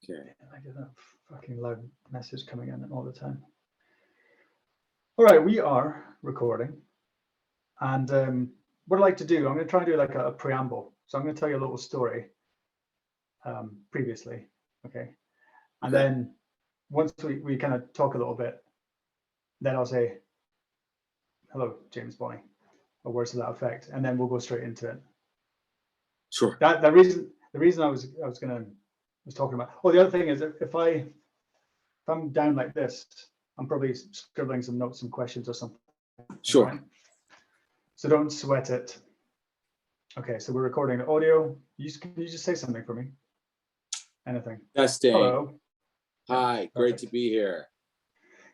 Okay. I get that fucking loud message coming in all the time. All right, we are recording. And what I'd like to do, I'm going to try and do like a preamble. So I'm going to tell you a little story previously, okay? And then once we kind of talk a little bit, then I'll say, hello, James Bonney, or words to that effect, and then we'll go straight into it. Sure. The reason I was talking about. Oh, the other thing is if I'm down like this, I'm probably scribbling some notes, some questions or something. Sure. Right? So don't sweat it. Okay, so we're recording the audio. Can you just say something for me? Anything? Testing. Hello. Hi, great to be here.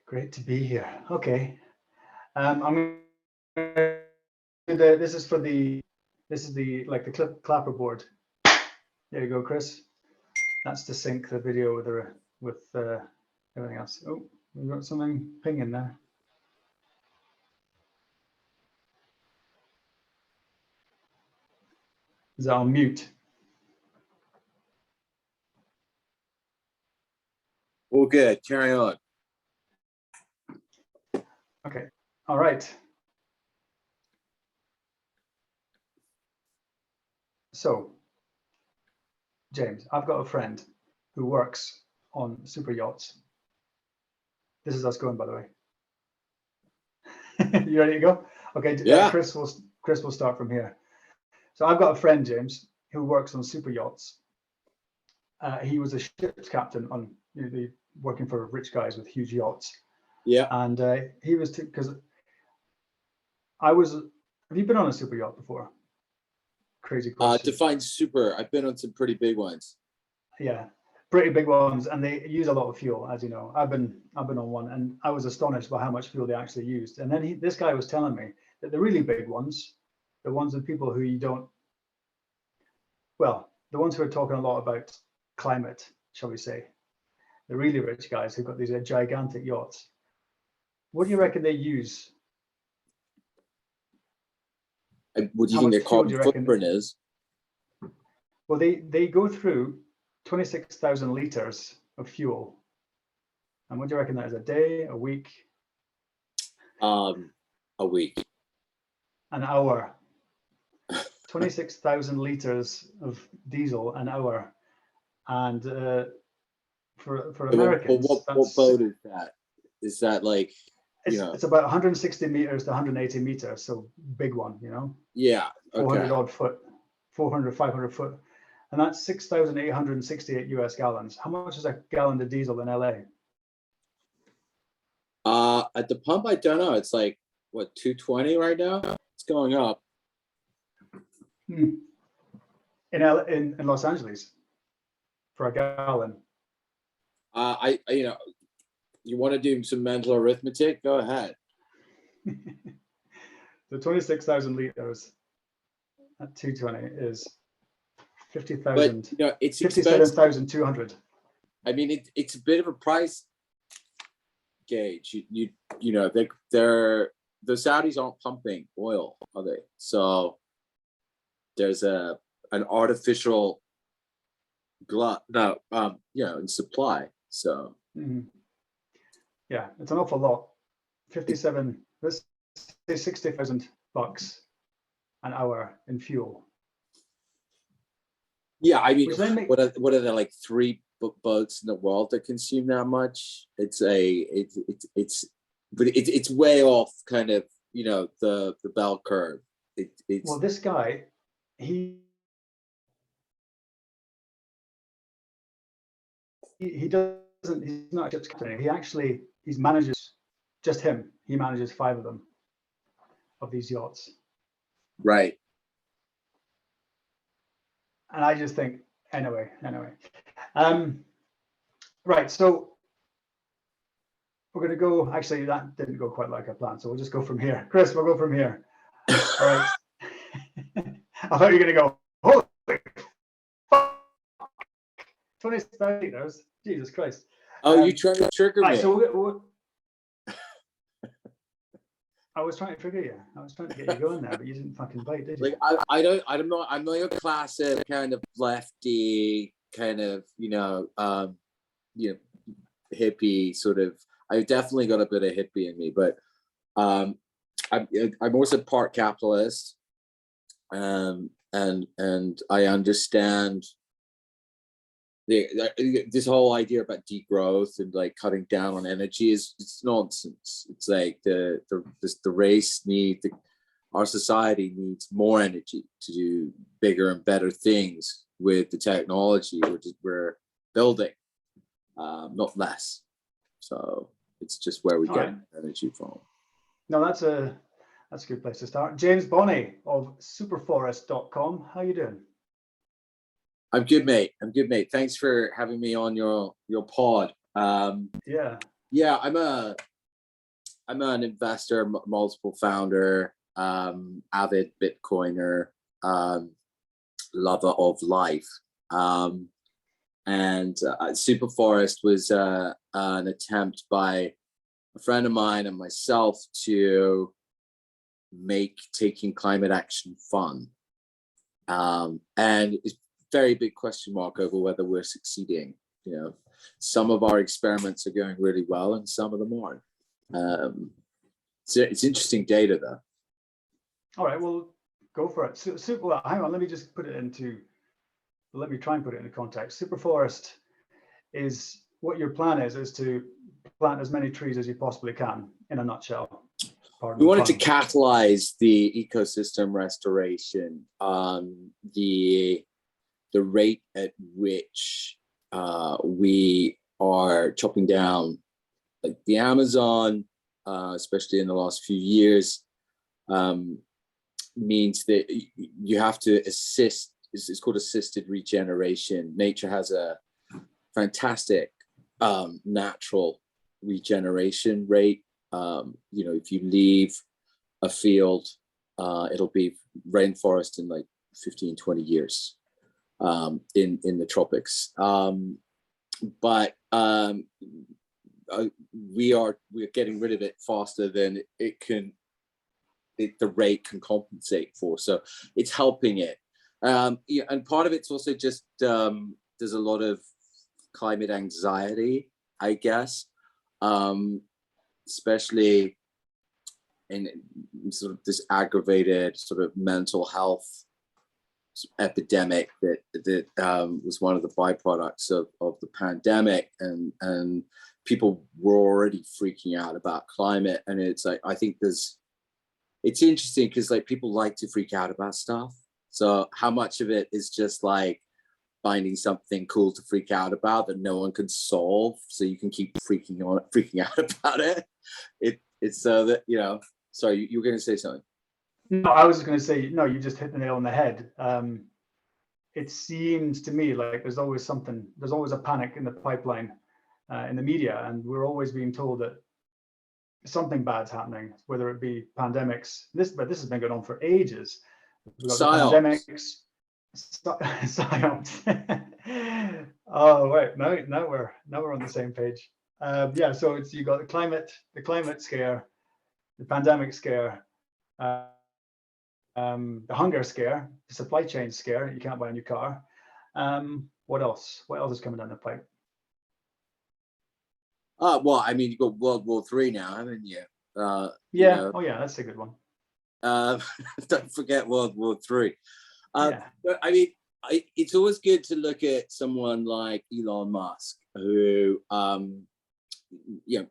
Great to be here. Okay. I'm gonna this is the clapper board. There you go, Chris. That's to sync the video with everything else. Oh, we've got something pinging there. Is that on mute? Well, good. Carry on. Okay. All right. So, James, I've got a friend who works on super yachts. This is us going, by the way. You ready to go? Okay. Yeah. Chris will start from here. So I've got a friend, James, who works on super yachts. He was a ship's captain on working for rich guys with huge yachts. Yeah. And he was because I was. Have you been on a super yacht before? Crazy question. Define super. I've been on some pretty big ones. Yeah, pretty big ones, and they use a lot of fuel, as you know. I've been on one, and I was astonished by how much fuel they actually used. And then this guy was telling me that the really big ones, the ones with people who you don't, well, the ones who are talking a lot about climate, shall we say, the really rich guys who've got these gigantic yachts. What do you reckon they use? What do you think their carbon footprint is? Well, they go through 26,000 liters of fuel. And what do you reckon that is? A day, a week? A week. An hour. 26,000 liters of diesel an hour. And for Americans, what boat is that? Is that like, it's about 160 meters to 180 meters, so big one, you know? Yeah. Okay. 400 odd foot, 400, 500 foot. And that's 6,868 US gallons. How much is a gallon of diesel in LA? At the pump, I don't know. It's like, what, 220 right now? It's going up. In Los Angeles for a gallon. You want to do some mental arithmetic? Go ahead. The 26,000 liters at 220 is 50,000. But it's 57,200. I mean, it's a bit of a price gauge. The Saudis aren't pumping oil, are they? So there's an artificial glut, in supply. So yeah, it's an awful lot. 57. Let's say $60,000 an hour in fuel. Yeah, I mean, what are there, like 3 boats in the world that consume that much? It's way off kind of, the bell curve. Well, this guy, he doesn't, he's not a ship's captain. He manages, just him. He manages 5 of them, of these yachts. Right. And I just think, anyway. Right, so we're going to go, actually, that didn't go quite like I planned, so we'll just go from here. Chris, we'll go from here. All right. I thought you were going to go, holy fuck, 20,000 liters, Jesus Christ. Oh, you trying to trigger me. So I was trying to trigger you. I was trying to get you going there, but you didn't fucking bite, did you? Like I'm not your classic kind of lefty kind of, hippie sort of, I definitely got a bit of hippie in me, but I'm also part capitalist, and I understand this whole idea about degrowth and like cutting down on energy it's nonsense. It's like the race our society needs more energy to do bigger and better things with the technology we're building, not less. So it's just where we get energy from. No, that's a good place to start. James Bonney of Superforest.com. How you doing? I'm good, mate. Thanks for having me on your pod. Yeah, I'm an investor, multiple founder, avid Bitcoiner, lover of life. And Superforest was an attempt by a friend of mine and myself to make taking climate action fun. And it's a very big question mark over whether we're succeeding. Some of our experiments are going really well and some of them aren't. So it's interesting data though. All right, well, go for it. Well, hang on, let me try and put it into context. Superforest is, what your plan is to plant as many trees as you possibly can, in a nutshell. We wanted to catalyze the ecosystem restoration, the rate at which we are chopping down, like the Amazon, especially in the last few years, means that you have to assist. It's called assisted regeneration. Nature has a fantastic natural regeneration rate. If you leave a field, it'll be rainforest in like 15, 20 years in the tropics. But we're getting rid of it faster than the rate can compensate for. So it's helping it. And part of it's also just there's a lot of climate anxiety, I guess, especially in sort of this aggravated sort of mental health epidemic that was one of the byproducts of the pandemic, and people were already freaking out about climate. And it's like, I think it's interesting because like people like to freak out about stuff. So how much of it is just like finding something cool to freak out about that no one can solve, so you can keep freaking out about it? It's so that, sorry, you were going to say something. No, I was just going to say, no, you just hit the nail on the head. It seems to me like there's always a panic in the pipeline in the media, and we're always being told that something bad's happening, whether it be pandemics. But this has been going on for ages. We've got pandemics, psyops. Oh, right. Now we're on the same page. So you got the climate scare, the pandemic scare, the hunger scare, the supply chain scare. You can't buy a new car. What else? What else is coming down the pipe? Well, I mean, you've got World War III now, haven't you? Oh yeah, that's a good one. Don't forget World War III. Yeah. But I mean, it's always good to look at someone like Elon Musk, who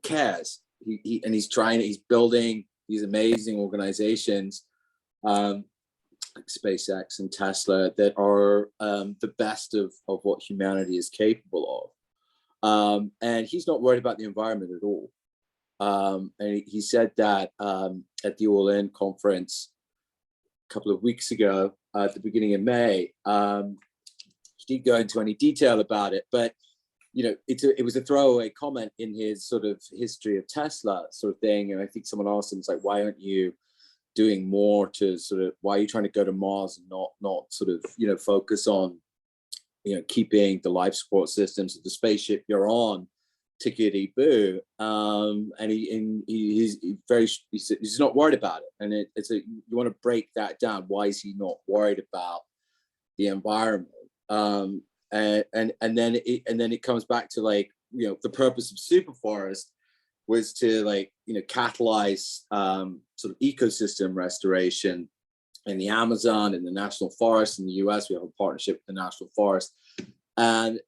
cares. He's building these amazing organizations, like SpaceX and Tesla, that are the best of what humanity is capable of. And he's not worried about the environment at all. And he said that at the All In conference a couple of weeks ago, at the beginning of May. He didn't go into any detail about it, but it was a throwaway comment in his sort of history of Tesla sort of thing. And I think someone asked him, it's like, why aren't you doing more to sort of, why are you trying to go to Mars and not sort of, focus on, keeping the life support systems of the spaceship you're on tickety boo? And he's not worried about it. And you want to break that down. Why is he not worried about the environment? then it comes back to like, you know, the purpose of Superforest was to like, you know, catalyze sort of ecosystem restoration in the Amazon, in the national forest in the US. We have a partnership with the national forest, and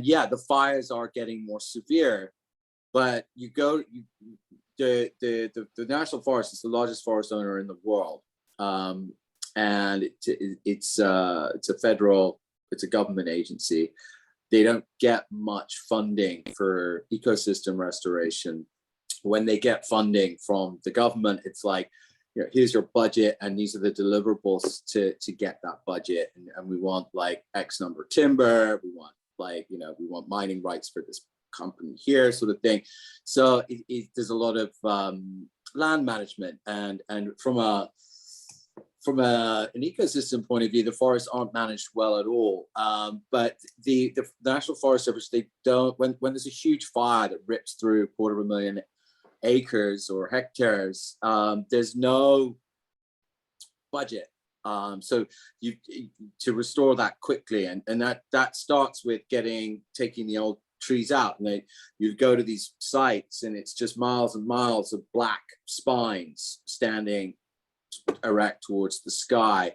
yeah, the fires are getting more severe. But the national forest is the largest forest owner in the world, and it's a government agency. They don't get much funding for ecosystem restoration. When they get funding from the government, it's like, you know, here's your budget and these are the deliverables to get that budget. And we want like X number of timber. We want like, you know, we want mining rights for this company here, sort of thing. So there's a lot of land management, and from an ecosystem point of view, the forests aren't managed well at all. But the National Forest Service, they don't, when there's a huge fire that rips through 250,000 acres or hectares, there's no budget. So you to restore that quickly, and that starts with taking the old trees out, and you go to these sites and it's just miles and miles of black spines standing erect towards the sky.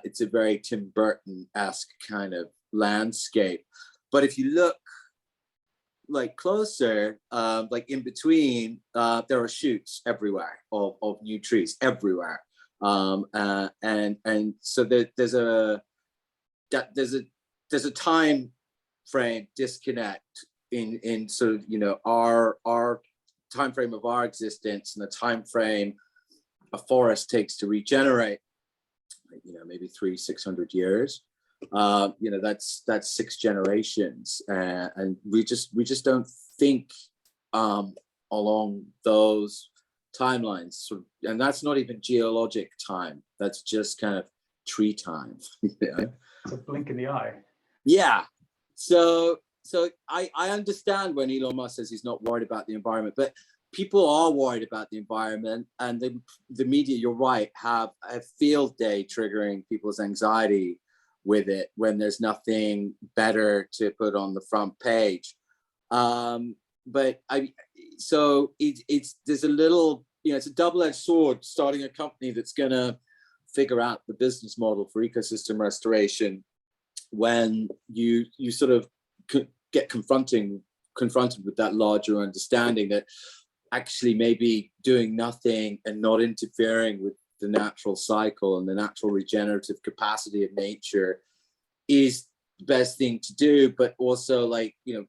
It's a very Tim Burton-esque kind of landscape. But if you look like closer, like in between, there are shoots everywhere of new trees everywhere, and so there's a time frame disconnect in sort of, you know, our time frame of our existence and the time frame a forest takes to regenerate, you know, maybe 300-600 years. You know, that's 6 generations, and we just don't think along those timelines. So, and that's not even geologic time. That's just kind of tree time. You know? It's a blink in the eye. Yeah. So I understand when Elon Musk says he's not worried about the environment, but people are worried about the environment, and the media, you're right, have a field day triggering people's anxiety with it when there's nothing better to put on the front page. But there's a little, you know, it's a double-edged sword starting a company that's gonna figure out the business model for ecosystem restoration when you sort of get confronted with that larger understanding that actually maybe doing nothing and not interfering with the natural cycle and the natural regenerative capacity of nature is the best thing to do, but also, like, you know,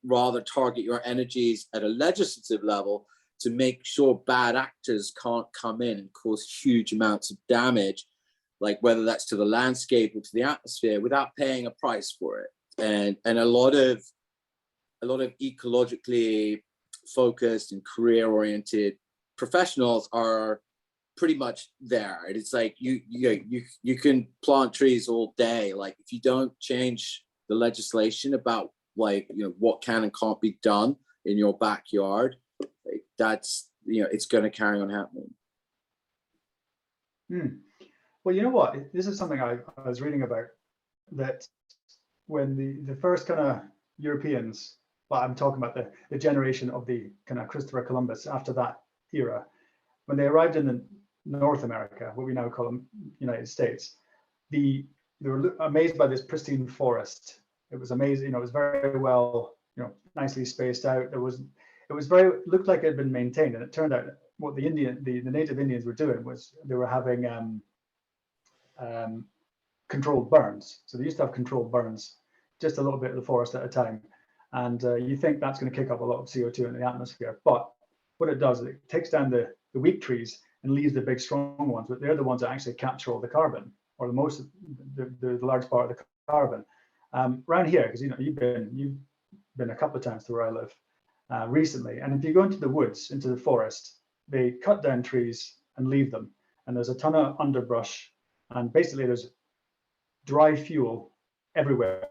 rather target your energies at a legislative level to make sure bad actors can't come in and cause huge amounts of damage, like whether that's to the landscape or to the atmosphere, without paying a price for it. And a lot of ecologically focused and career-oriented professionals are pretty much there. And it's like you can plant trees all day. Like, if you don't change the legislation about, like, you know, what can and can't be done in your backyard, like, that's, you know, it's going to carry on happening. Well, you know what? This is something I was reading about, that when the first kind of Europeans, well, I'm talking about the generation of the kind of Christopher Columbus after that era, when they arrived in North America, what we now call the United States, they were amazed by this pristine forest. It was amazing, you know, it was very well, you know, nicely spaced out. It was looked like it had been maintained, and it turned out what the native Indians were doing was they were having controlled burns. So they used to have controlled burns, just a little bit of the forest at a time. And you think that's going to kick up a lot of CO2 in the atmosphere. But what it does is it takes down the weak trees and leaves the big strong ones, but they're the ones that actually capture all the carbon, or the large part of the carbon. Around here, because, you know, you've been a couple of times to where I live recently, and if you go into the woods, into the forest, they cut down trees and leave them, and there's a ton of underbrush, and basically there's dry fuel everywhere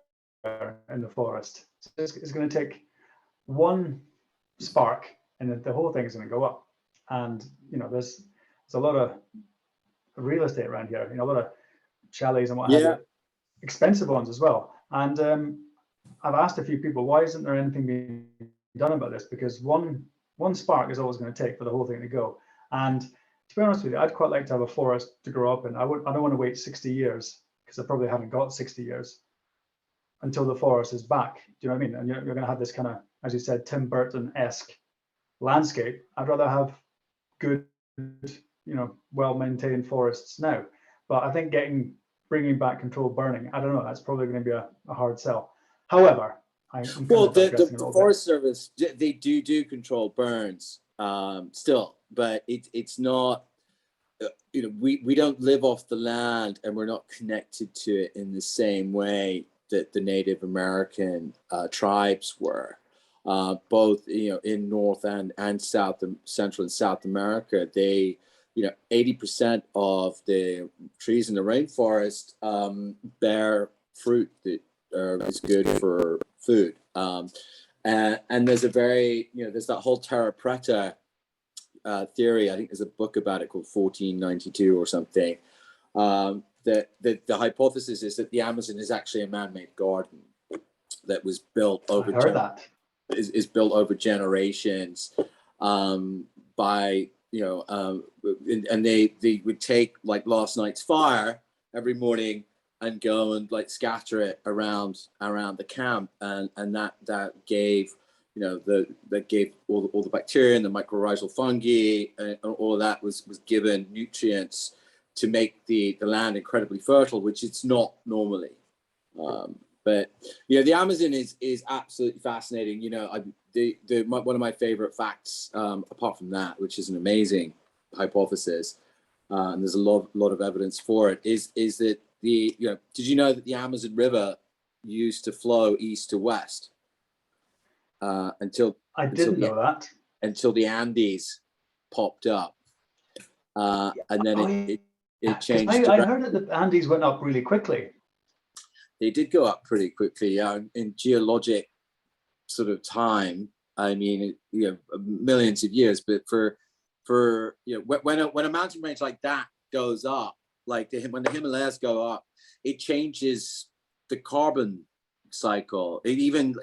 in the forest. So it's going to take one spark, and then the whole thing is going to go up. And, you know, there's a lot of real estate around here, you know, a lot of chalets and what have you, expensive ones as well. And I've asked a few people, why isn't there anything being done about this? Because one spark is always going to take for the whole thing to go. And to be honest with you, I'd quite like to have a forest to grow up in. I don't want to wait 60 years, because I probably haven't got 60 years until the forest is back. Do you know what I mean? And you're going to have this kind of, as you said, Tim Burton-esque landscape. I'd rather have good, well-maintained forests now. But I think bringing back controlled burning, I don't know, that's probably going to be a hard sell. However, the Forest Service, they do control burns still, but it's not, we don't live off the land, and we're not connected to it in the same way that the Native American tribes were. Both in North and South, Central and South America, they 80% of the trees in the rainforest bear fruit that is good for food. And there's a very, there's that whole Terra Preta theory. I think there's a book about it called 1492 or something. That the hypothesis is that the Amazon is actually a man-made garden that was built over. I heard that. Is built over generations by and they would take like last night's fire every morning and go and like scatter it around the camp, and that gave that gave all the bacteria and the mycorrhizal fungi and all of that was given nutrients to make the land incredibly fertile, which it's not normally. But the Amazon is absolutely fascinating. One of my favorite facts, apart from that, which is an amazing hypothesis, and there's a lot of evidence for it, is that did you know that the Amazon River used to flow east to west until the Andes popped up, and then it changed. I heard that the Andes went up really quickly. They did go up pretty quickly, in geologic sort of time. I mean, millions of years. But for when a mountain range like that goes up, like when the Himalayas go up, it changes the carbon cycle. It even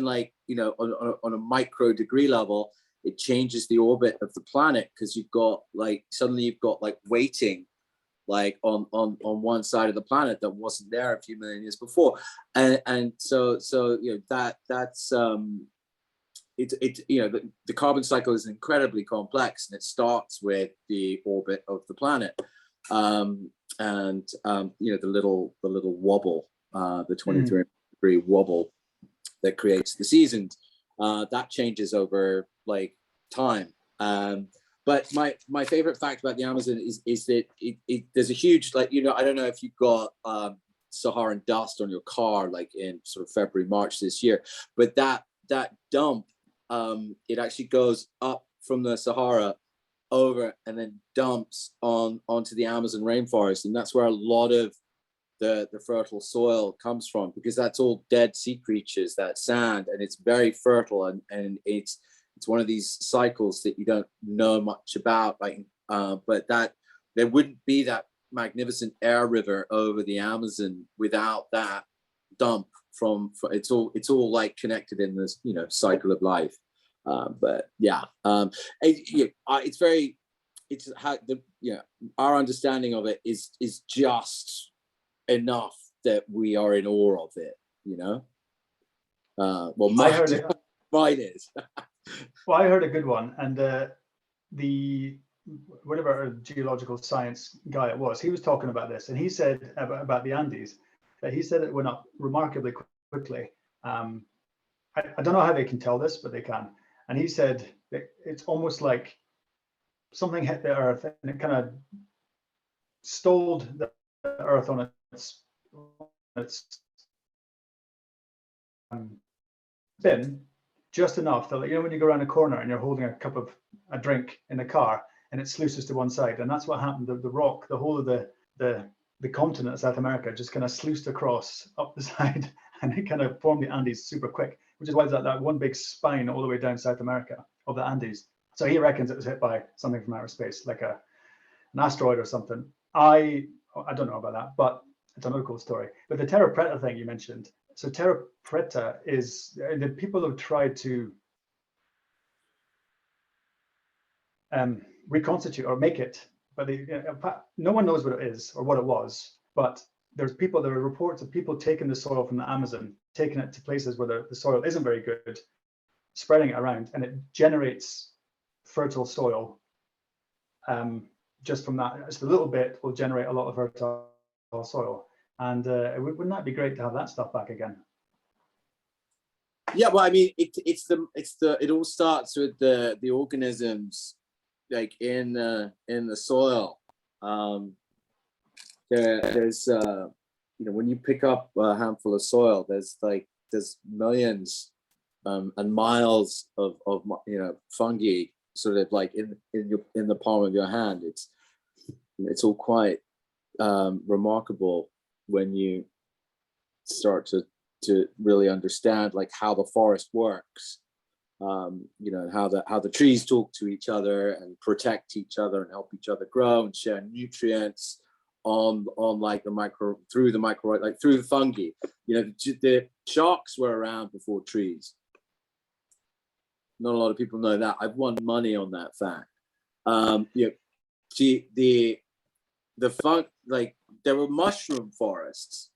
like on a micro degree level, it changes the orbit of the planet, because suddenly you've got weighting like on one side of the planet that wasn't there a few million years before, and so that's the carbon cycle is incredibly complex, and it starts with the orbit of the planet, and the little wobble, the 23-degree wobble that creates the seasons, that changes over time. But my favorite fact about the Amazon is that there's a huge, I don't know if you've got Saharan dust on your car in sort of February, March this year, but that dump, it actually goes up from the Sahara over and then dumps onto the Amazon rainforest, and that's where a lot of the fertile soil comes from, because that's all dead sea creatures, that sand, and it's very fertile, and it's one of these cycles that you don't know much about, but that there wouldn't be that magnificent air river over the Amazon without that dump from it's all connected in this cycle of life. But it's how our understanding of it is just enough that we are in awe of it. Mine is. Well, I heard a good one, and the whatever geological science guy it was, he was talking about this, and he said about the Andes that he said it went up remarkably quickly. I don't know how they can tell this, but they can. And he said that it's almost like something hit the earth and it kind of stalled the earth on its spin just enough that, when you go around a corner and you're holding a drink in the car and it sluices to one side, and that's what happened. The rock, the whole of the continent of South America just kind of sluiced across up the side, and it kind of formed the Andes super quick, which is why there's that one big spine all the way down South America of the Andes. So he reckons it was hit by something from outer space, like an asteroid or something. I don't know about that, but it's another cool story. But the Terra Preta thing you mentioned, so Terra Preta is, the people have tried to reconstitute or make it, but no one knows what it is or what it was. But there are reports of people taking the soil from the Amazon, taking it to places where the soil isn't very good, spreading it around, and it generates fertile soil. Just from that, just a little bit will generate a lot of fertile soil. And wouldn't that be great to have that stuff back again? Yeah, well, I mean, it all starts with the organisms like in the soil. There's when you pick up a handful of soil, there's millions and miles of fungi sort of like in the palm of your hand. It's all quite remarkable when you start to really understand like how the forest works, how the trees talk to each other and protect each other and help each other grow and share nutrients on like through the fungi. The sharks were around before trees. Not a lot of people know that. I've won money on that fact. There were mushroom forests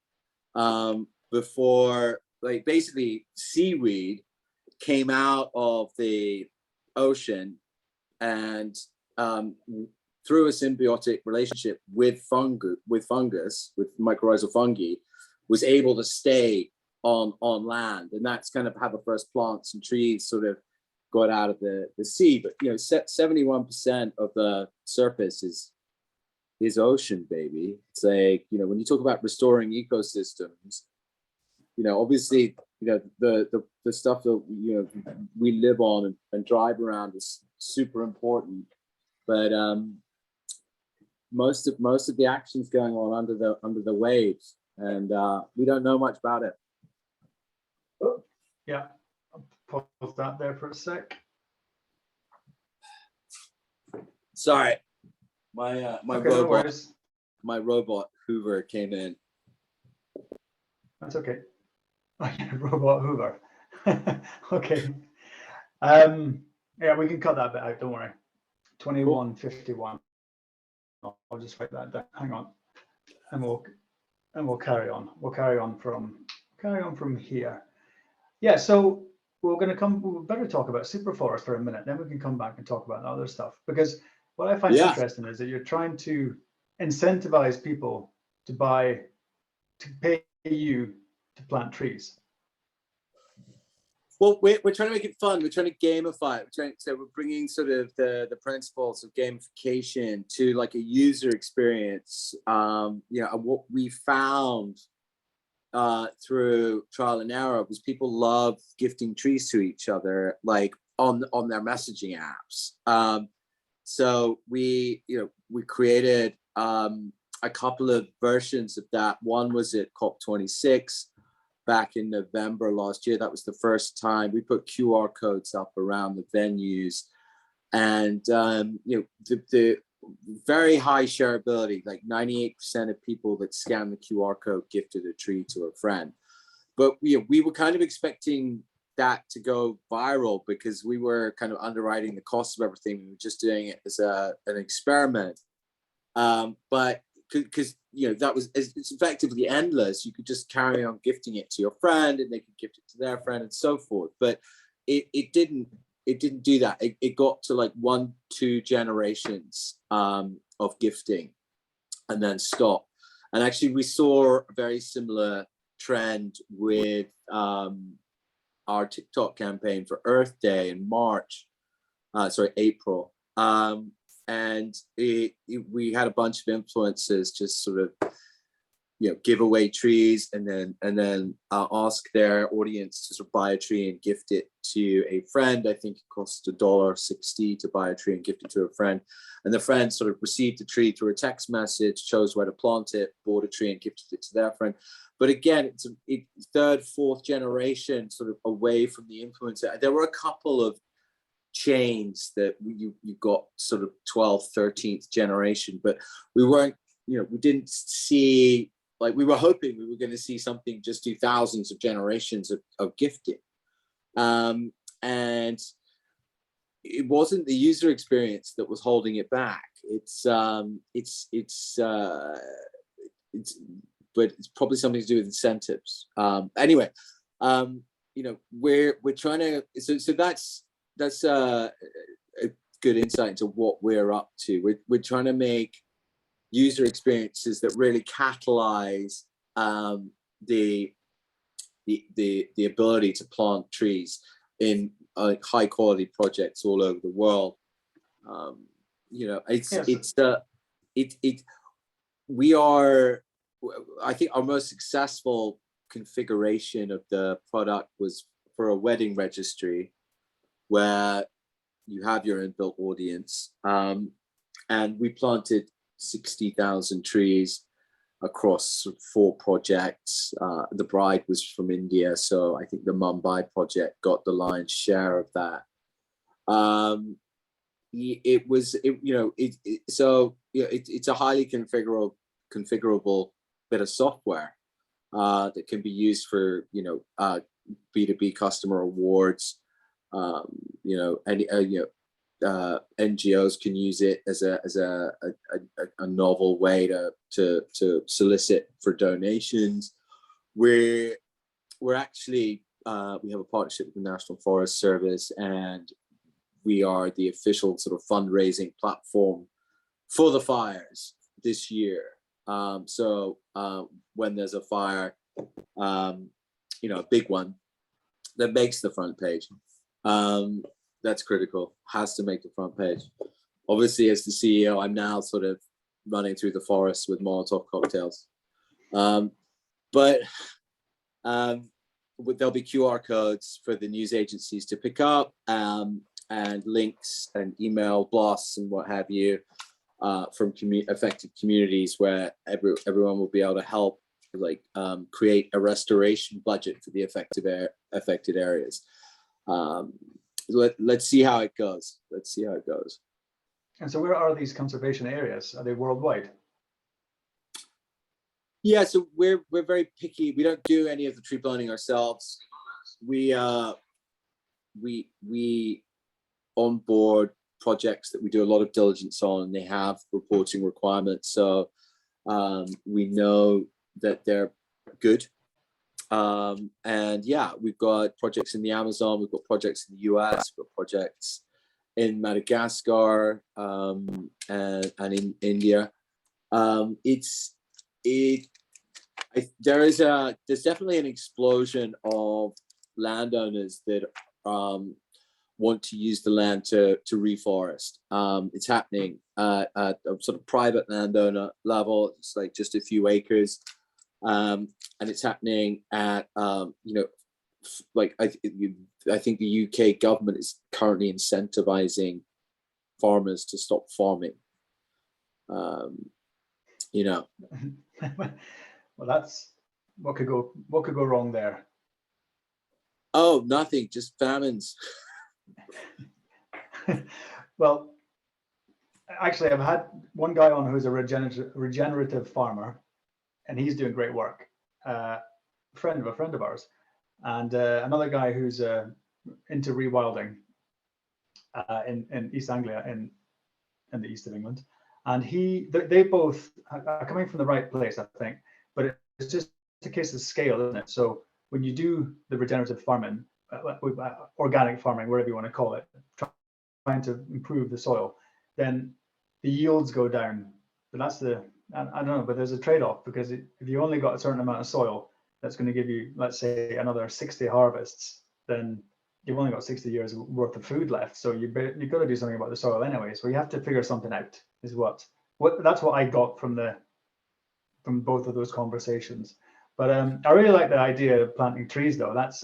before, like basically seaweed came out of the ocean and through a symbiotic relationship with fungus, with mycorrhizal fungi, was able to stay on land, and that's kind of how the first plants and trees sort of got out of the sea. But 71% of the surface is ocean, baby. It's like, when you talk about restoring ecosystems, obviously, the stuff that we live on and drive around is super important, but most of the action's going on under the waves, and we don't know much about it. Oh, yeah, I'll pause that there for a sec. Sorry, my Okay, my robot Hoover came in. That's okay. Robot Hoover. Okay. Yeah, we can cut that bit out. Don't worry. 2151. I'll just write that down. Hang on, and we'll carry on. We'll carry on from here. Yeah. So we better talk about Superforest for a minute. Then we can come back and talk about other stuff, because what I find interesting is that you're trying to incentivize people to pay you to plant trees. Well, we're trying to make it fun. We're trying to gamify it. So we're bringing sort of the principles of gamification to like a user experience. What we found through trial and error was people love gifting trees to each other, like on their messaging apps. So we created a couple of versions of that. One was at COP26 back in November last year. That was the first time we put QR codes up around the venues, and the very high shareability, like 98% of people that scanned the QR code gifted a tree to a friend. But we were kind of expecting that to go viral because we were kind of underwriting the cost of everything. We were just doing it as an experiment. But because it's effectively endless. You could just carry on gifting it to your friend, and they could gift it to their friend, and so forth. But it didn't do that. It got to like 1-2 generations of gifting, and then stopped. And actually, we saw a very similar trend with our TikTok campaign for Earth Day in April. And we had a bunch of influencers just sort of, give away trees and then ask their audience to sort of buy a tree and gift it to a friend. I think it cost $1.60 to buy a tree and gift it to a friend. And the friend sort of received the tree through a text message, chose where to plant it, bought a tree and gifted it to their friend. But again, it's third, fourth generation sort of away from the influencer. There were a couple of chains that you got sort of 12th, 13th generation, but we weren't, we didn't see like we were hoping we were going to see something just do thousands of generations of gifting. And it wasn't the user experience that was holding it back. But it's probably something to do with incentives. Anyway, you know, we're trying to, so that's a good insight into what we're up to. We're trying to make user experiences that really catalyze the ability to plant trees in high quality projects all over the world. You know, we are, I think our most successful configuration of the product was for a wedding registry where you have your inbuilt audience, and we planted 60,000 trees across 4 projects. The bride was from India, so I think the Mumbai project got the lion's share of that. It's a highly configurable bit of software that can be used for, you know, B2B customer awards. NGOs can use it as a novel way to solicit for donations. We're actually we have a partnership with the National Forest Service, and we are the official sort of fundraising platform for the fires this year. So when there's a fire, you know, a big one that makes the front page, that's critical, has to make the front page. Obviously, as the CEO, I'm now sort of running through the forest with Molotov cocktails. But there'll be QR codes for the news agencies to pick up, and links and email blasts and what have you, from affected communities, where everyone will be able to help, like, create a restoration budget for the affected areas. Let's see how it goes. Let's see how it goes. And so where are these conservation areas? Are they worldwide? Yeah, so we're very picky. We don't do any of the tree planting ourselves. We onboard projects that we do a lot of diligence on, and they have reporting requirements. So we know that they're good. And yeah, we've got projects in the Amazon, we've got projects in the US, we've got projects in Madagascar, and in India. There's definitely an explosion of landowners that want to use the land to reforest. It's happening at a sort of private landowner level. It's like just a few acres. And it's happening at, like I think the UK government is currently incentivizing farmers to stop farming. Well, that's what could go wrong there. Oh, nothing, just famines. Well, actually, I've had one guy on who's a regenerative farmer, and he's doing great work. A friend of ours, and another guy who's into rewilding in East Anglia, in the east of England, and they both are coming from the right place, I think. But it's just a case of scale, isn't it? So when you do the regenerative farming, organic farming, whatever you want to call it, trying to improve the soil, then the yields go down. But that's I don't know, but there's a trade-off, because if you only got a certain amount of soil that's going to give you, let's say, another 60 harvests, then you've only got 60 years worth of food left. So you've got to do something about the soil anyway. So you have to figure something out, is what that's what I got from both of those conversations. But I really like the idea of planting trees, though. That's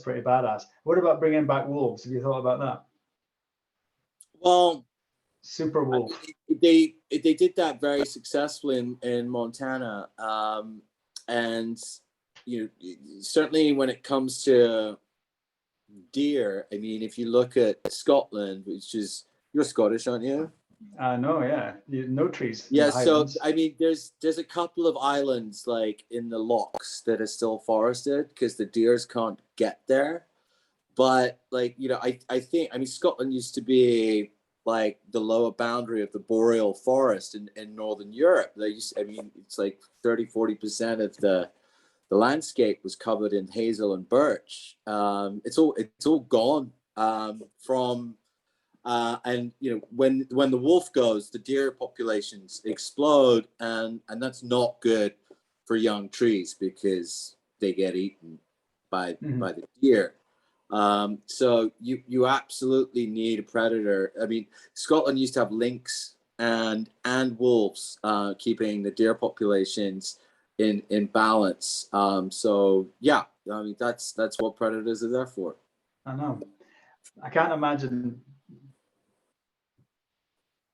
pretty badass. What about bringing back wolves? Have you thought about that? Well, super wolf. They did that very successfully in Montana, and certainly when it comes to deer, I mean, if you look at Scotland, which is, you're Scottish, aren't you? No, yeah, no trees in Yeah, the so highlands. I mean, there's a couple of islands like in the locks that are still forested because the deers can't get there. But like, you know, I think, I mean, Scotland used to be like the lower boundary of the boreal forest in Northern Europe. They used, I mean, it's like 30-40% of the landscape was covered in hazel and birch. It's all gone from and you know, when the wolf goes, the deer populations explode, and that's not good for young trees because they get eaten by the deer. So you absolutely need a predator. I mean, Scotland used to have lynx and wolves keeping the deer populations in balance. So yeah, I mean that's what predators are there for. I know. I can't imagine.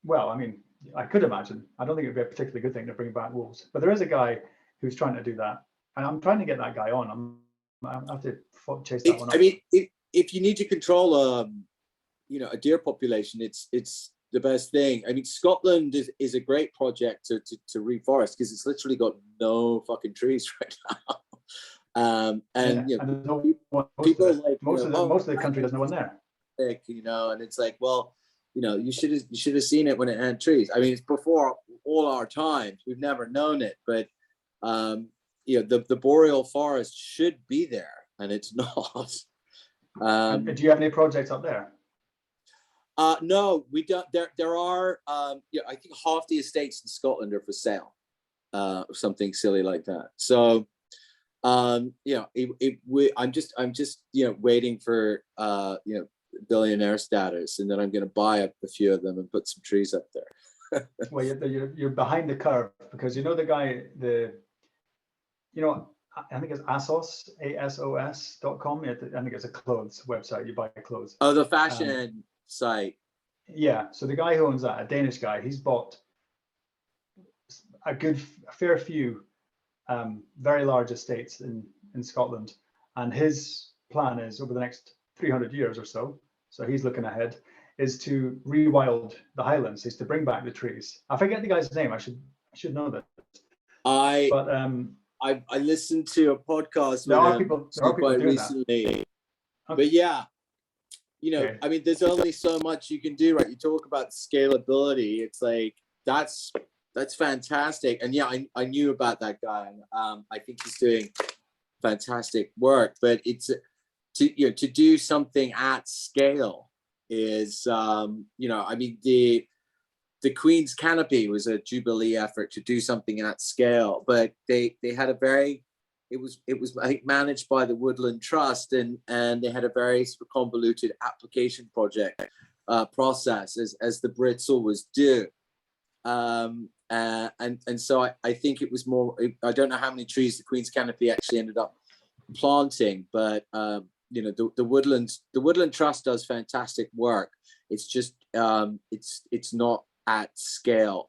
Well, I mean, I could imagine. I don't think it'd be a particularly good thing to bring back wolves, but there is a guy who's trying to do that, and I'm trying to get that guy on. I have to chase that one up. I mean, if you need to control you know, a deer population, it's the best thing. I mean, Scotland is a great project to reforest because it's literally got no fucking trees right now. And Yeah, you know, and no, people like, most you know, of the country, there's no one there. you know, and it's like, well, you know, you should have seen it when it had trees. I mean, it's before all our times. We've never known it, but you know, the boreal forest should be there, and it's not. And do you have any projects up there? No, we don't. There are. Yeah, I think half the estates in Scotland are for sale, or something silly like that. So, you know, I'm just, you know, waiting for, you know, billionaire status, and then I'm going to buy up a few of them and put some trees up there. Well, you're behind the curve because you know the guy, you know, I think it's ASOS.com. I think it's a clothes website. You buy clothes. Oh, the fashion site. Yeah. So the guy who owns that, a Danish guy, he's bought a fair few very large estates in Scotland. And his plan is over the next 300 years or so, so he's looking ahead, is to rewild the highlands, is to bring back the trees. I forget the guy's name. I should know that. But I listened to a podcast there with are him people quite doing recently. that. Okay. But yeah, you know, Okay. I mean, there's only so much you can do, right? You talk about scalability. It's like that's fantastic. And yeah, I knew about that guy. I think he's doing fantastic work. But it's to do something at scale is you know, I mean, the Queen's Canopy was a Jubilee effort to do something at scale, but they had a very, it was I think managed by the Woodland Trust, and they had a very sort of convoluted application project process, as the Brits always do. And so I think it was more, I don't know how many trees the Queen's Canopy actually ended up planting, but you know, the Woodland Trust does fantastic work. It's just it's not at scale,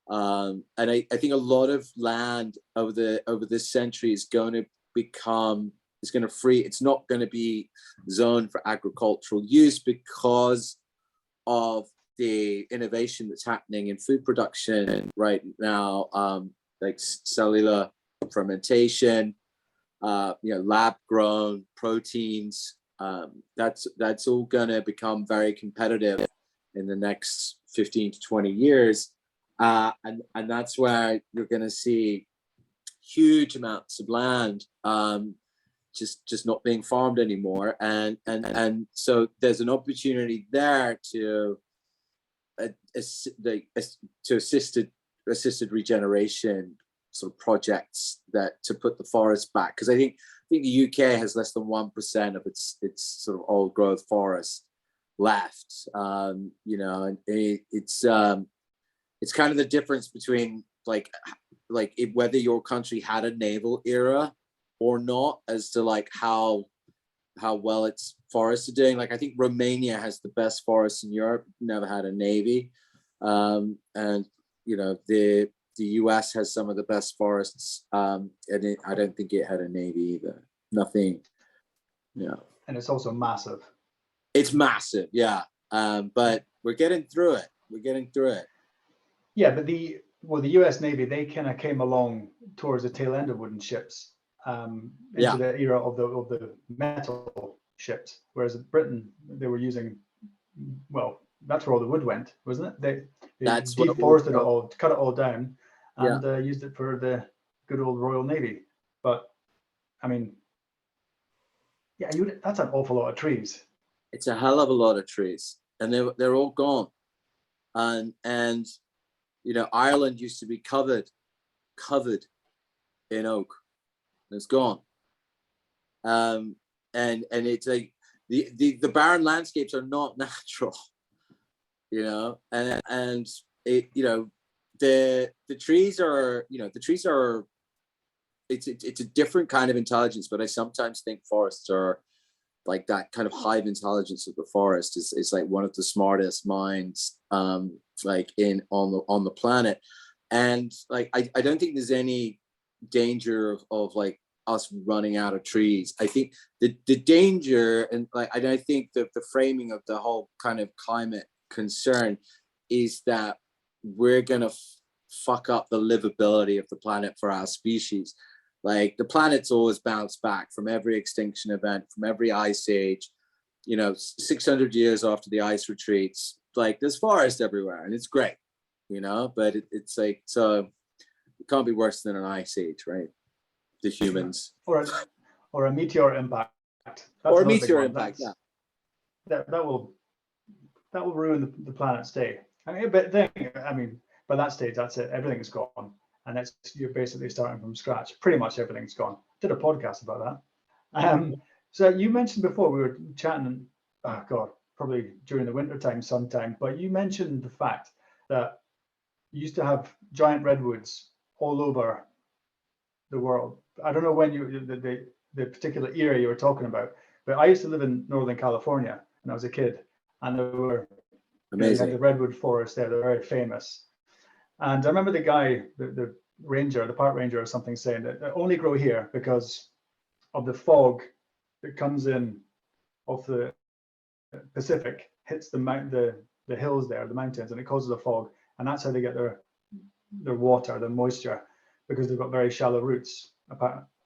and I think a lot of land over this century is going to free. It's not going to be zoned for agricultural use because of the innovation that's happening in food production right now, like cellular fermentation, you know, lab grown proteins. That's all going to become very competitive in the next 15 to 20 years. And that's where you're going to see huge amounts of land just not being farmed anymore. And so there's an opportunity there to assisted regeneration sort of projects that to put the forest back, because I think the UK has less than 1% of its sort of old growth forest left. You know, and it's kind of the difference between like whether your country had a naval era or not as to like how well its forests are doing. Like I think Romania has the best forests in Europe, never had a navy, and you know, the US has some of the best forests, and I don't think it had a navy either. Nothing, yeah. And it's also massive. It's massive, yeah. But we're getting through it. We're getting through it. Yeah, but the US Navy, they kind of came along towards the tail end of wooden ships, into the era of the metal ships, whereas Britain, they were using, well, that's where all the wood went, wasn't it? They That's deforested it all, cut it all down, and Yeah. used it for the good old Royal Navy. But I mean, yeah, that's an awful lot of trees. It's a hell of a lot of trees, and they're all gone. And you know, Ireland used to be covered in oak. It's gone. And it's like the barren landscapes are not natural, you know, and it, you know, the trees are, you know, the trees are, it's a different kind of intelligence, but I sometimes think forests are like that kind of hive intelligence of the forest is like one of the smartest minds like on the planet. And like I don't think there's any danger of like us running out of trees. I think the danger, and like I think that the framing of the whole kind of climate concern is that we're gonna fuck up the livability of the planet for our species. Like the planet's always bounced back from every extinction event, from every ice age. You know, 600 years after the ice retreats, like there's forest everywhere, and it's great, you know. But it's like, so it can't be worse than an ice age, right? The humans, or a meteor impact. That's or a meteor impact. That will ruin the planet's day. I mean, but then, I mean, by that stage, that's it. Everything's gone, and you're basically starting from scratch. Pretty much everything's gone. Did a podcast about that. So you mentioned before, we were chatting. Oh God, probably during the winter time, sometime. But you mentioned the fact that you used to have giant redwoods all over the world. I don't know when the particular era you were talking about, but I used to live in Northern California when I was a kid, and there were Amazing. the redwood forest there. They're very famous. And I remember the guy, the ranger, the park ranger or something, saying that they only grow here because of the fog that comes in off the Pacific, hits the hills there, the mountains, and it causes a fog, and that's how they get their water, their moisture, because they've got very shallow roots.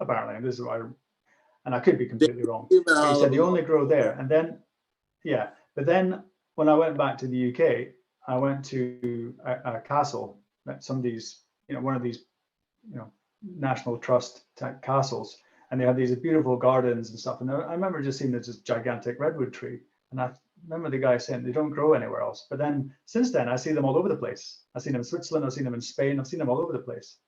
Apparently, and this is what and I could be completely wrong. But he said they only grow there, and then but then when I went back to the UK, I went to a castle that somebody's, one of these, National Trust type castles, and they had these beautiful gardens and stuff. And I remember just seeing this gigantic redwood tree, and I remember the guy saying they don't grow anywhere else. But then since then, I see them all over the place. I've seen them in Switzerland, I've seen them in Spain, I've seen them all over the place.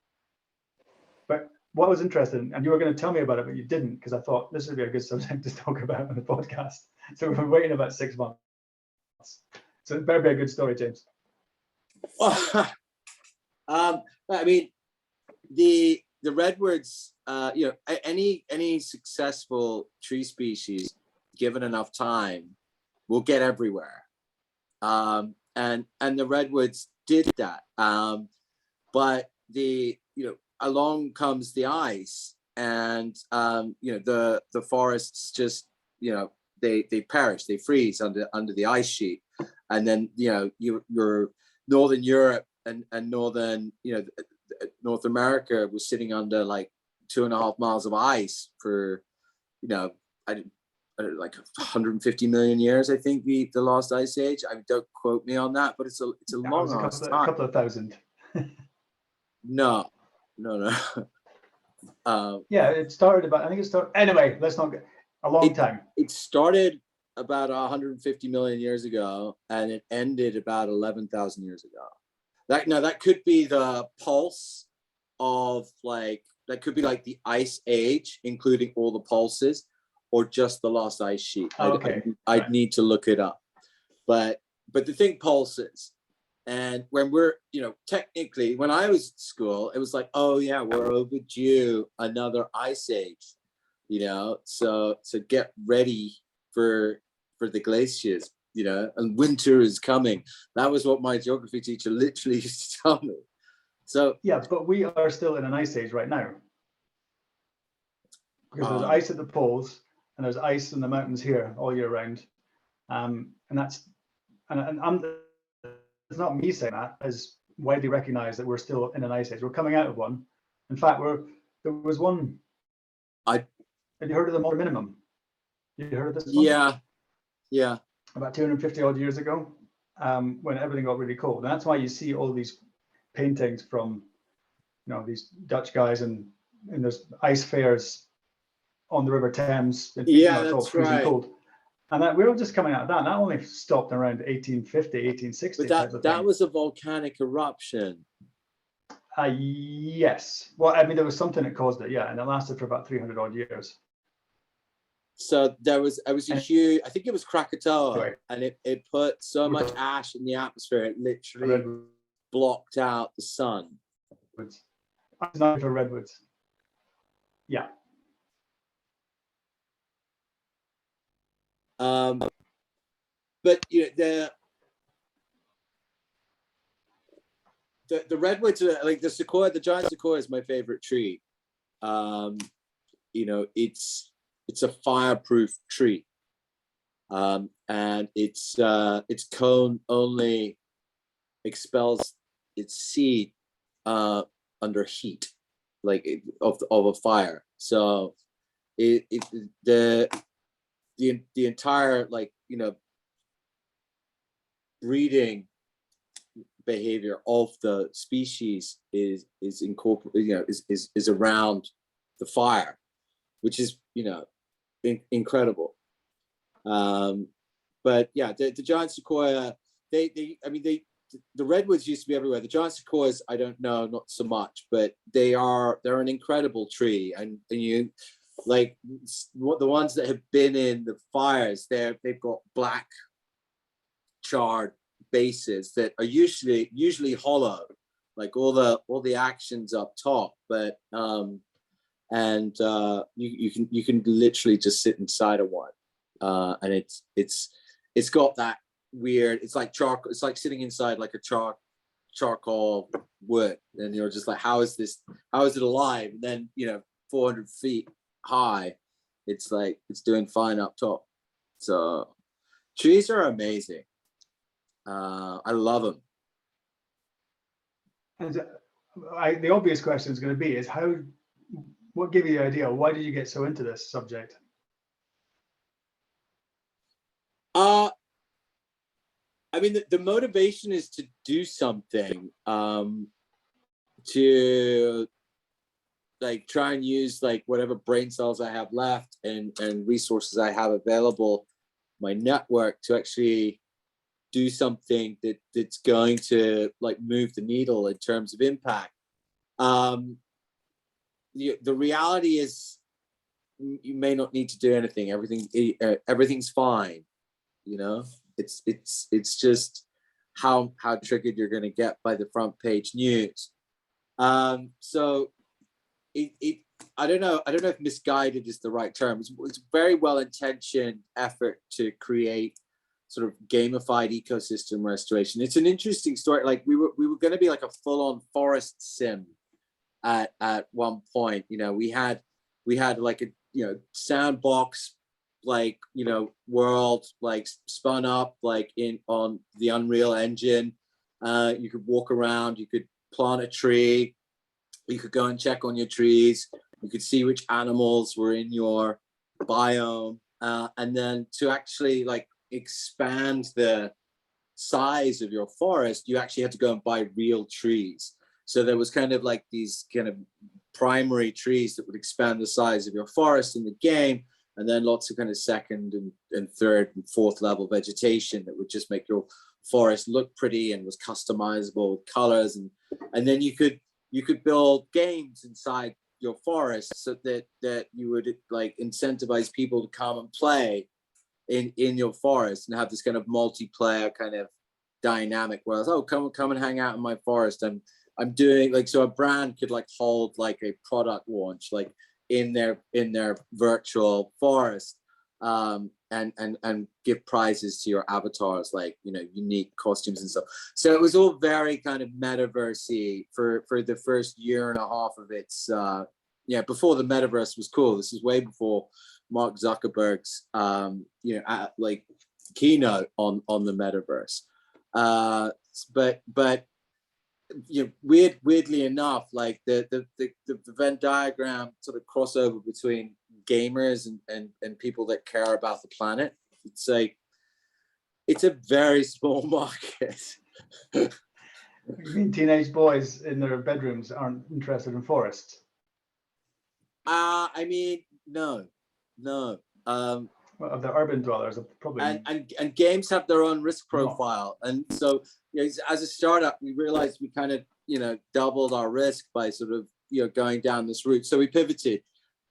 But what was interesting, and you were going to tell me about it, but you didn't, because I thought this would be a good subject to talk about on the podcast. So we've been waiting about 6 months. So it better be a good story, James. I mean, the redwoods, any successful tree species, given enough time, will get everywhere. And the redwoods did that. But along comes the ice, and the forests just, they perish, they freeze under the ice sheet. And then your Northern Europe and northern North America was sitting under like 2.5 miles of ice for like 150 million years. I think the last ice age. I don't quote me on that, but it's a long time. A couple of thousand. No. It started about, I think it started, anyway, let's not get a long time. It started about 150 million years ago, and it ended about 11,000 years ago. That could be the pulse of that could be like the ice age, including all the pulses, or just the last ice sheet. I'd need to look it up. But the thing pulses. And when we're, technically, when I was at school, it was like, oh yeah, we're overdue another ice age, so get ready for the glaciers, and winter is coming. That was what my geography teacher literally used to tell me. So yeah, but we are still in an ice age right now, because there's ice at the poles and there's ice in the mountains here all year round, and I'm it's not me saying that, as widely recognized that we're still in an ice age. We're coming out of one. In fact, there was one. Have you heard of the Molar Minimum? You heard of this one? Yeah. About 250 odd years ago, when everything got really cold. And that's why you see all these paintings from, these Dutch guys and there's ice fairs on the River Thames. And it's all freezing cold. And that we were just coming out of that. And that only stopped around 1850, 1860. But that was a volcanic eruption. Yes. Well, I mean, there was something that caused it, and it lasted for about 300 odd years. So it was a huge, I think it was Krakatoa, and it put so much ash in the atmosphere, it literally blocked out the sun. It's not for redwoods. Yeah. But the redwoods are like the sequoia. The giant sequoia is my favorite tree. It's a fireproof tree, and its cone only expels its seed under heat, like of a fire. So the entire breeding behavior of the species is incorporated, is around the fire, which is incredible. But yeah, the giant sequoia, the redwoods used to be everywhere. The giant sequoias, I don't know, not so much, but they're an incredible tree, and you like the ones that have been in the fires, they've got black charred bases that are usually hollow, like all the actions up top, but you can literally just sit inside of one, and it's got that weird, it's like charcoal, it's like sitting inside like a charcoal wood, and you're just like, how is it alive? And then 400 feet high, it's like it's doing fine up top. So trees are amazing. I love them. And the obvious question is going to be is what gave you the idea? Why did you get so into this subject? I mean, the motivation is to do something, to like try and use like whatever brain cells I have left and resources I have available, my network, to actually do something that's going to like move the needle in terms of impact. The reality is you may not need to do anything. Everything's fine. It's just how triggered you're going to get by the front page news. So I don't know if misguided is the right term. It's a very well-intentioned effort to create sort of gamified ecosystem restoration. It's an interesting story. Like we were going to be like a full-on forest sim at one point. We had like a sandbox world like spun up like on the Unreal Engine. You could walk around, you could plant a tree, you could go and check on your trees, you could see which animals were in your biome, and then to actually like expand the size of your forest, you actually had to go and buy real trees. So there was kind of like these kind of primary trees that would expand the size of your forest in the game, and then lots of kind of second and third and fourth level vegetation that would just make your forest look pretty and was customizable with colors, and then you could build games inside your forest so that you would like incentivize people to come and play in your forest and have this kind of multiplayer kind of dynamic where come and hang out in my forest. I'm doing like, so a brand could like hold like a product launch like in their virtual forest, and give prizes to your avatars, like unique costumes and stuff. So it was all very kind of metaversey for the first year and a half of its before the metaverse was cool. This is way before Mark Zuckerberg's like keynote on the metaverse. But you know, weirdly enough, like the Venn diagram sort of crossover between gamers and people that care about the planet. It's like it's a very small market. You mean teenage boys in their bedrooms aren't interested in forests? I mean, no. Well, the urban dwellers are probably And games have their own risk not. profile, and so you know, as a startup, we realized we kind of doubled our risk by sort of going down this route. So we pivoted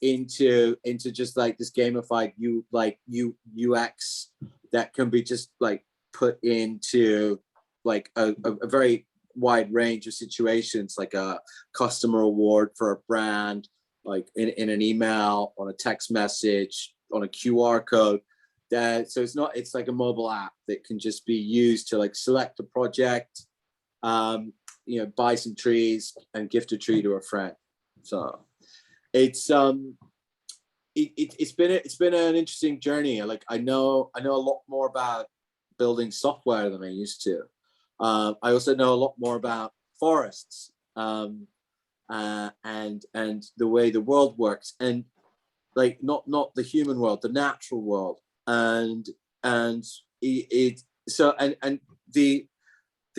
into just like this gamified UX that can be just like put into like a very wide range of situations, like a customer award for a brand, like in an email, on a text message, on a QR code. So it's like a mobile app that can just be used to like select a project, buy some trees and gift a tree to a friend. So it's been an interesting journey. Like I know a lot more about building software than I used to. I also know a lot more about forests and the way the world works, and like not the human world, the natural world. And the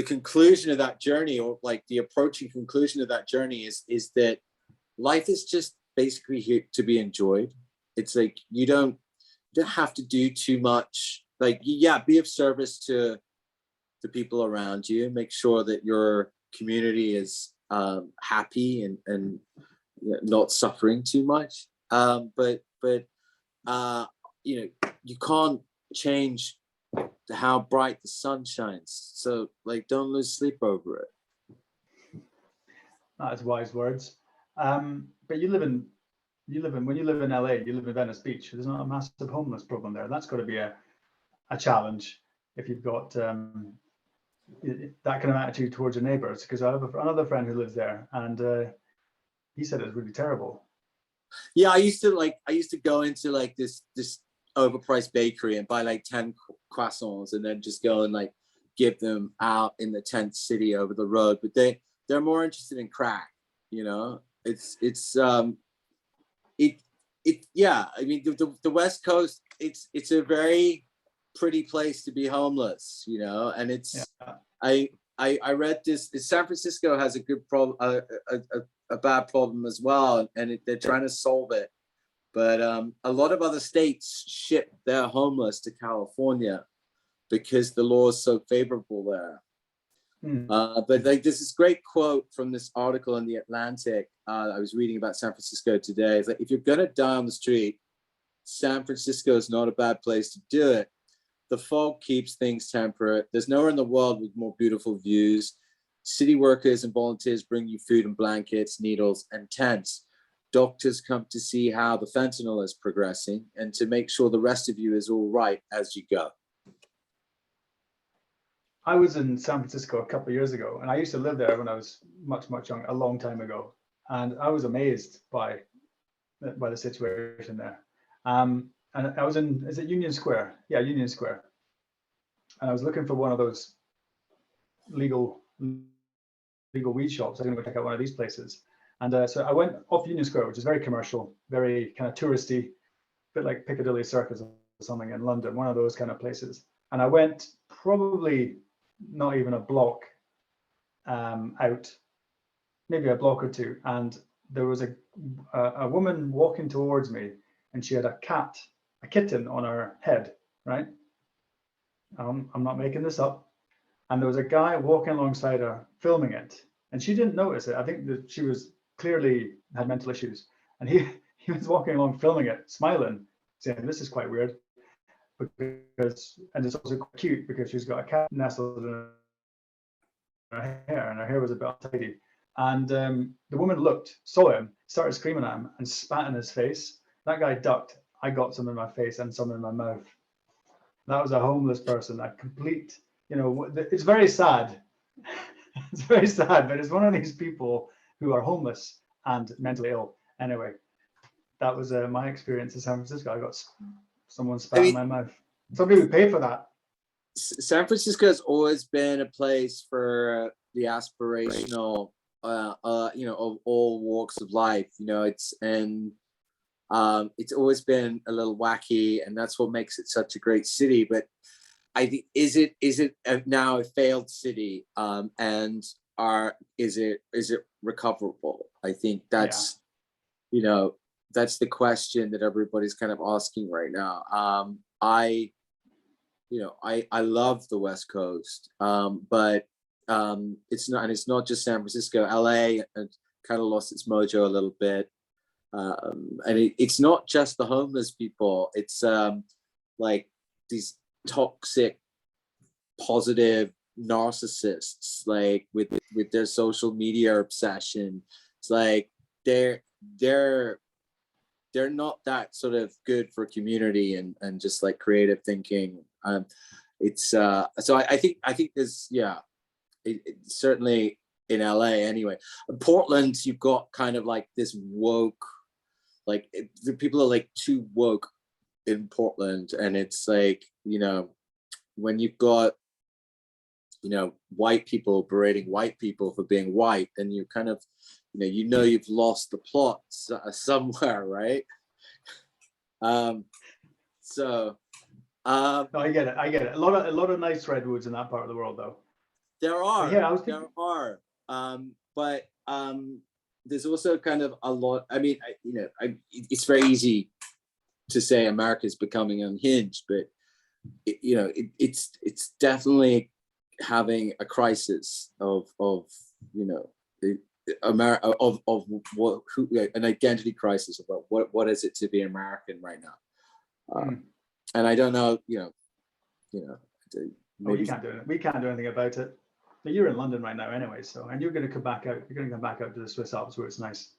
conclusion of that journey, or like the approaching conclusion of that journey, is that life is just basically here to be enjoyed. It's like you don't have to do too much. Like, yeah, be of service to the people around you. Make sure that your community is happy and not suffering too much. But you can't change how bright the sun shines. So like, don't lose sleep over it. That's wise words. But when you live in LA, you live in Venice Beach. There's not a massive homeless problem there. That's got to be a challenge if you've got that kind of attitude towards your neighbors. Because I have another friend who lives there, and he said it's really terrible. Yeah, I used to go into like this overpriced bakery and buy like 10 croissants and then just go and like give them out in the tent city over the road. But they're more interested in crack, yeah. I mean, the West Coast, it's a very pretty place to be homeless, and it's, yeah. I read this. San Francisco has a good problem, a bad problem as well, and they're trying to solve it. But a lot of other states ship their homeless to California because the law is so favorable there. But like, there's this great quote from this article in The Atlantic. I was reading about San Francisco today. It's like, if you're gonna die on the street, San Francisco is not a bad place to do it. The fog keeps things temperate. There's nowhere in the world with more beautiful views. City workers and volunteers bring you food and blankets, needles, and tents. Doctors come to see how the fentanyl is progressing and to make sure the rest of you is all right as you go. I was in San Francisco a couple of years ago, and I used to live there when I was much young, a long time ago. And I was amazed by the situation there. And I was is it Union Square? Yeah, Union Square. And I was looking for one of those legal weed shops. I was going to go check out one of these places. And so I went off Union Square, which is very commercial, very kind of touristy, a bit like Piccadilly Circus or something in London, one of those kind of places. And I went probably not even a block out, maybe a block or two. And there was a woman walking towards me, and she had a kitten on her head, right? I'm not making this up. And there was a guy walking alongside her filming it, and she didn't notice it. I think that she was clearly had mental issues, and he was walking along filming it, smiling, saying, "This is quite weird," and it's also quite cute because she's got a cat nestled in her hair, and her hair was a bit untidy. And the woman saw him, started screaming at him, and spat in his face. That guy ducked. I got some in my face and some in my mouth. That was a homeless person, a complete, it's very sad. It's very sad, but it's one of these people who are homeless and mentally ill. Anyway, that was my experience in San Francisco. I got someone spat in my mouth. Somebody would pay for that. San Francisco has always been a place for the aspirational, you know, of all walks of life. You know, it's always been a little wacky, and that's what makes it such a great city. But I think is it now a failed city, and is it recoverable? I think that's you know, that's the question that everybody's kind of asking right now. I love the West Coast, but it's not just San Francisco. LA kind of lost its mojo a little bit, and it's not just the homeless people. It's like these toxic, positive narcissists, like with their social media obsession. It's like they're not that sort of good for community and just like creative thinking. It's so I think there's certainly in LA anyway. In Portland, you've got kind of like this woke, like the people are like too woke in Portland, and it's like, you know, when you've got, you know, white people berating white people for being white, then you kind of, you know you've lost the plot somewhere, right? No, I get it. A lot of nice redwoods in that part of the world, though. There are, but yeah, I was thinking, but there's also kind of a lot. I mean, it's very easy to say America is becoming unhinged, but it's definitely having a crisis of you know America of an identity crisis about what is it to be American right now. And I don't know, maybe we can't do anything about it. But you're in London right now anyway, and you're going to come back out. You're going to come back out to the Swiss Alps where it's nice,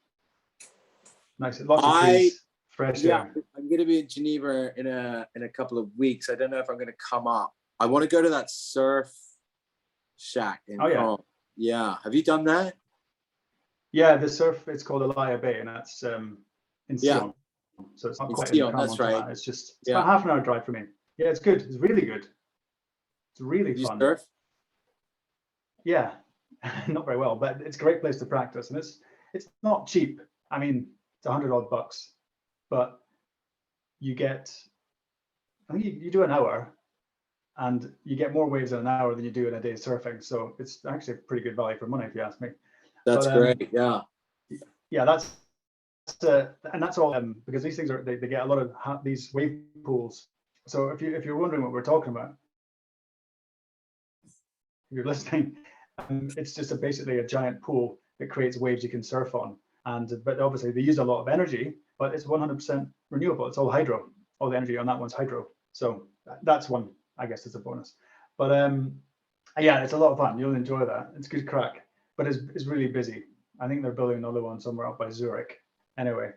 lots of trees, fresh air. I'm going to be in Geneva in a couple of weeks. I don't know if I'm going to come up. I want to go to that surf shack in Caen. Yeah, have you done that? Yeah, the surf, it's called Elia Bay, and that's in Sion. So it's not quite in Sion, that's right. It's about half an hour drive for me. Yeah, it's good. It's really good. It's really fun. You surf? Yeah, not very well, but it's a great place to practice, and it's not cheap. I mean, it's $100 odd bucks, but you get, I think you do an hour, and you get more waves in an hour than you do in a day surfing. So it's actually a pretty good value for money, if you ask me. That's great. Yeah. Yeah, that's and that's all because these things they get a lot of these wave pools. So if you're wondering what we're talking about, if you're listening, it's just basically a giant pool that creates waves you can surf on. But obviously they use a lot of energy, but it's 100% renewable. It's all hydro. All the energy on that one's hydro. So that's one, I guess, is a bonus. But yeah, it's a lot of fun. You'll enjoy that. It's good crack, but it's really busy. I think they're building another one somewhere up by Zurich. Anyway,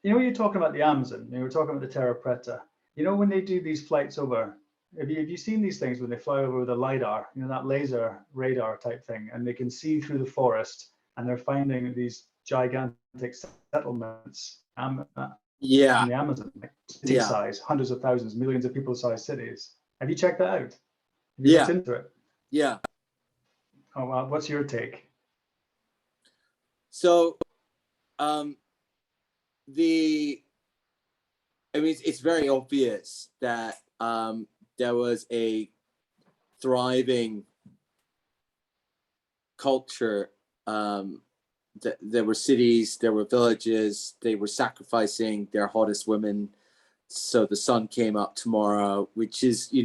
you're talking about the Amazon. You were talking about the Terra Preta. When they do these flights over, have you seen these things when they fly over with a LiDAR, that laser radar type thing, and they can see through the forest, and they're finding these gigantic settlements in the Amazon, like city size, hundreds of thousands, millions of people size cities. Have you checked that out? Have you looked into it? Yeah. Oh, well, what's your take? So, it's very obvious that there was a thriving culture. There were cities, there were villages, they were sacrificing their hottest women so the sun came up tomorrow, which is, this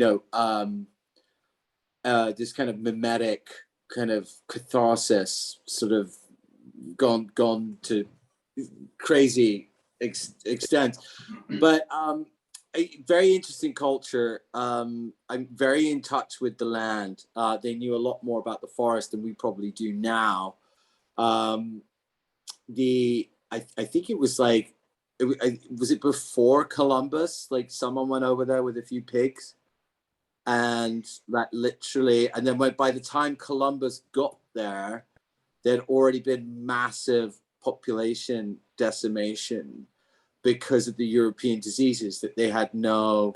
kind of mimetic kind of catharsis, sort of gone to crazy extent. But a very interesting culture. I'm very in touch with the land. They knew a lot more about the forest than we probably do now. I think it was like, was it before Columbus? Like someone went over there with a few pigs, and that literally, and then by the time Columbus got there, there'd already been massive population decimation because of the European diseases that they had no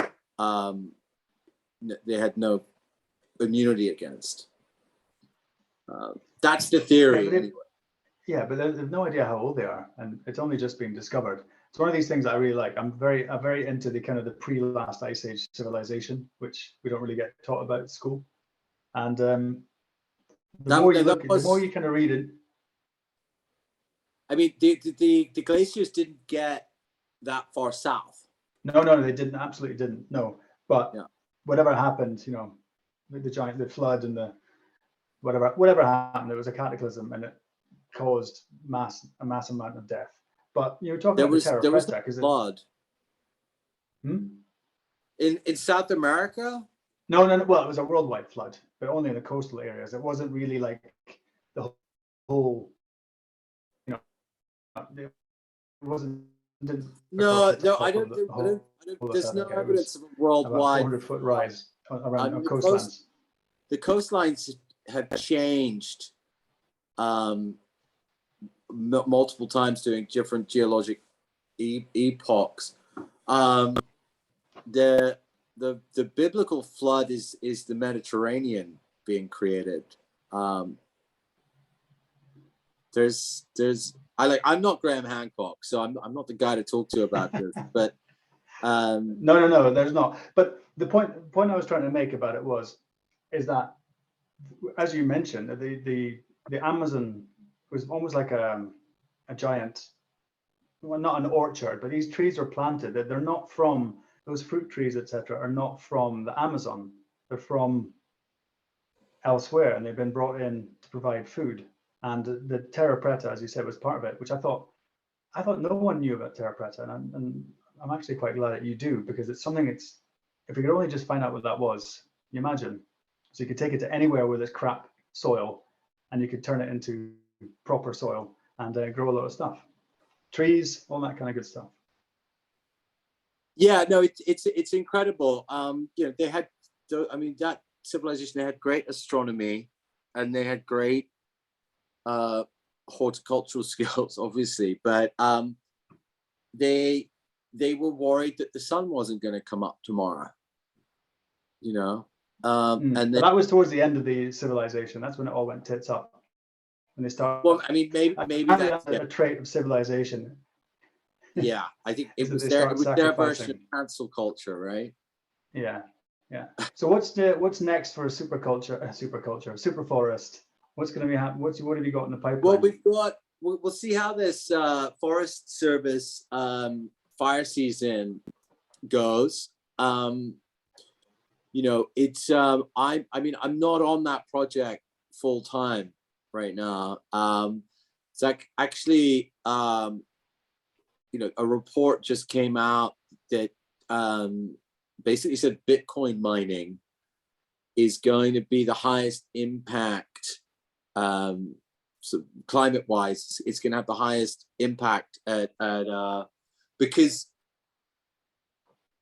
no immunity against. That's the theory. Yeah, anyway. Yeah, but they've no idea how old they are, and it's only just been discovered. It's one of these things that I really like. I'm very into the kind of the pre-last ice age civilization, which we don't really get taught about at school. And the more you kind of read it. I mean, the glaciers didn't get that far south. No, they didn't. Absolutely didn't. No, but whatever happened, you know, the flood and the whatever happened, there was a cataclysm, and it caused a mass amount of death. But you were talking about the Terra Preta, because flood in South America. No. Well, it was a worldwide flood, but only in the coastal areas. It wasn't really like the whole. You know, it wasn't. No, I don't. There's no evidence of a worldwide 400-foot rise around coastlines. The coastlines have changed multiple times during different geologic epochs. The biblical flood is the Mediterranean being created. I'm not Graham Hancock, so I'm not the guy to talk to about this. But no, there's not. But the point I was trying to make about it is that, as you mentioned, the Amazon was almost like a giant, well, not an orchard, but these trees are planted. That they're not from those fruit trees, etc., are not from the Amazon. They're from elsewhere, and they've been brought in to provide food. And the Terra Preta, as you said, was part of it, which I thought no one knew about Terra Preta, and I'm actually quite glad that you do, because it's something. If we could only just find out what that was, you imagine. So you could take it to anywhere where there's crap soil, and you could turn it into proper soil and grow a lot of stuff, trees, all that kind of good stuff. Yeah, no, it's incredible. You know, they had, I mean, that civilization, they had great astronomy, and they had great horticultural skills, obviously, but they were worried that the sun wasn't going to come up tomorrow. You know, and then, that was towards the end of the civilization. That's when it all went tits up. When they started. Well, I mean, maybe that's a trait of civilization. Yeah, I think it was their version of cancel culture, right? Yeah. So what's next for Superforest? What's going to be happening? What have you got in the pipeline? Well, we'll see how this Forest Service fire season goes. You know, it's I mean, I'm not on that project full time right now. It's like actually you know, a report just came out that basically said Bitcoin mining is going to be the highest impact, so climate-wise. It's going to have the highest impact because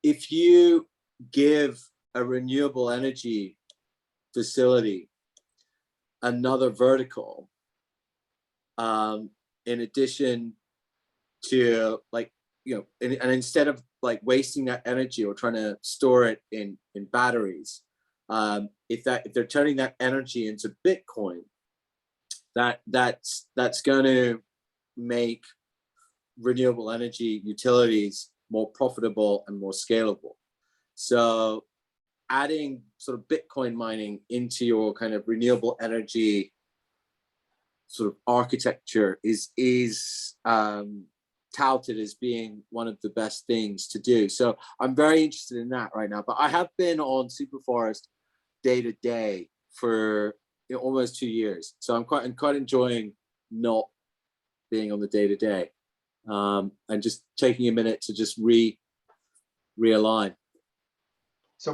if you give a renewable energy facility another vertical, in addition to, like, you know, and instead of like wasting that energy or trying to store it in batteries, if they're turning that energy into Bitcoin, that's going to make renewable energy utilities more profitable and more scalable. So adding sort of Bitcoin mining into your kind of renewable energy sort of architecture is touted as being one of the best things to do. So I'm very interested in that right now. But I have been on Superforest day to day for, you know, almost 2 years. So I'm quite enjoying not being on the day to day, and just taking a minute to just realign. So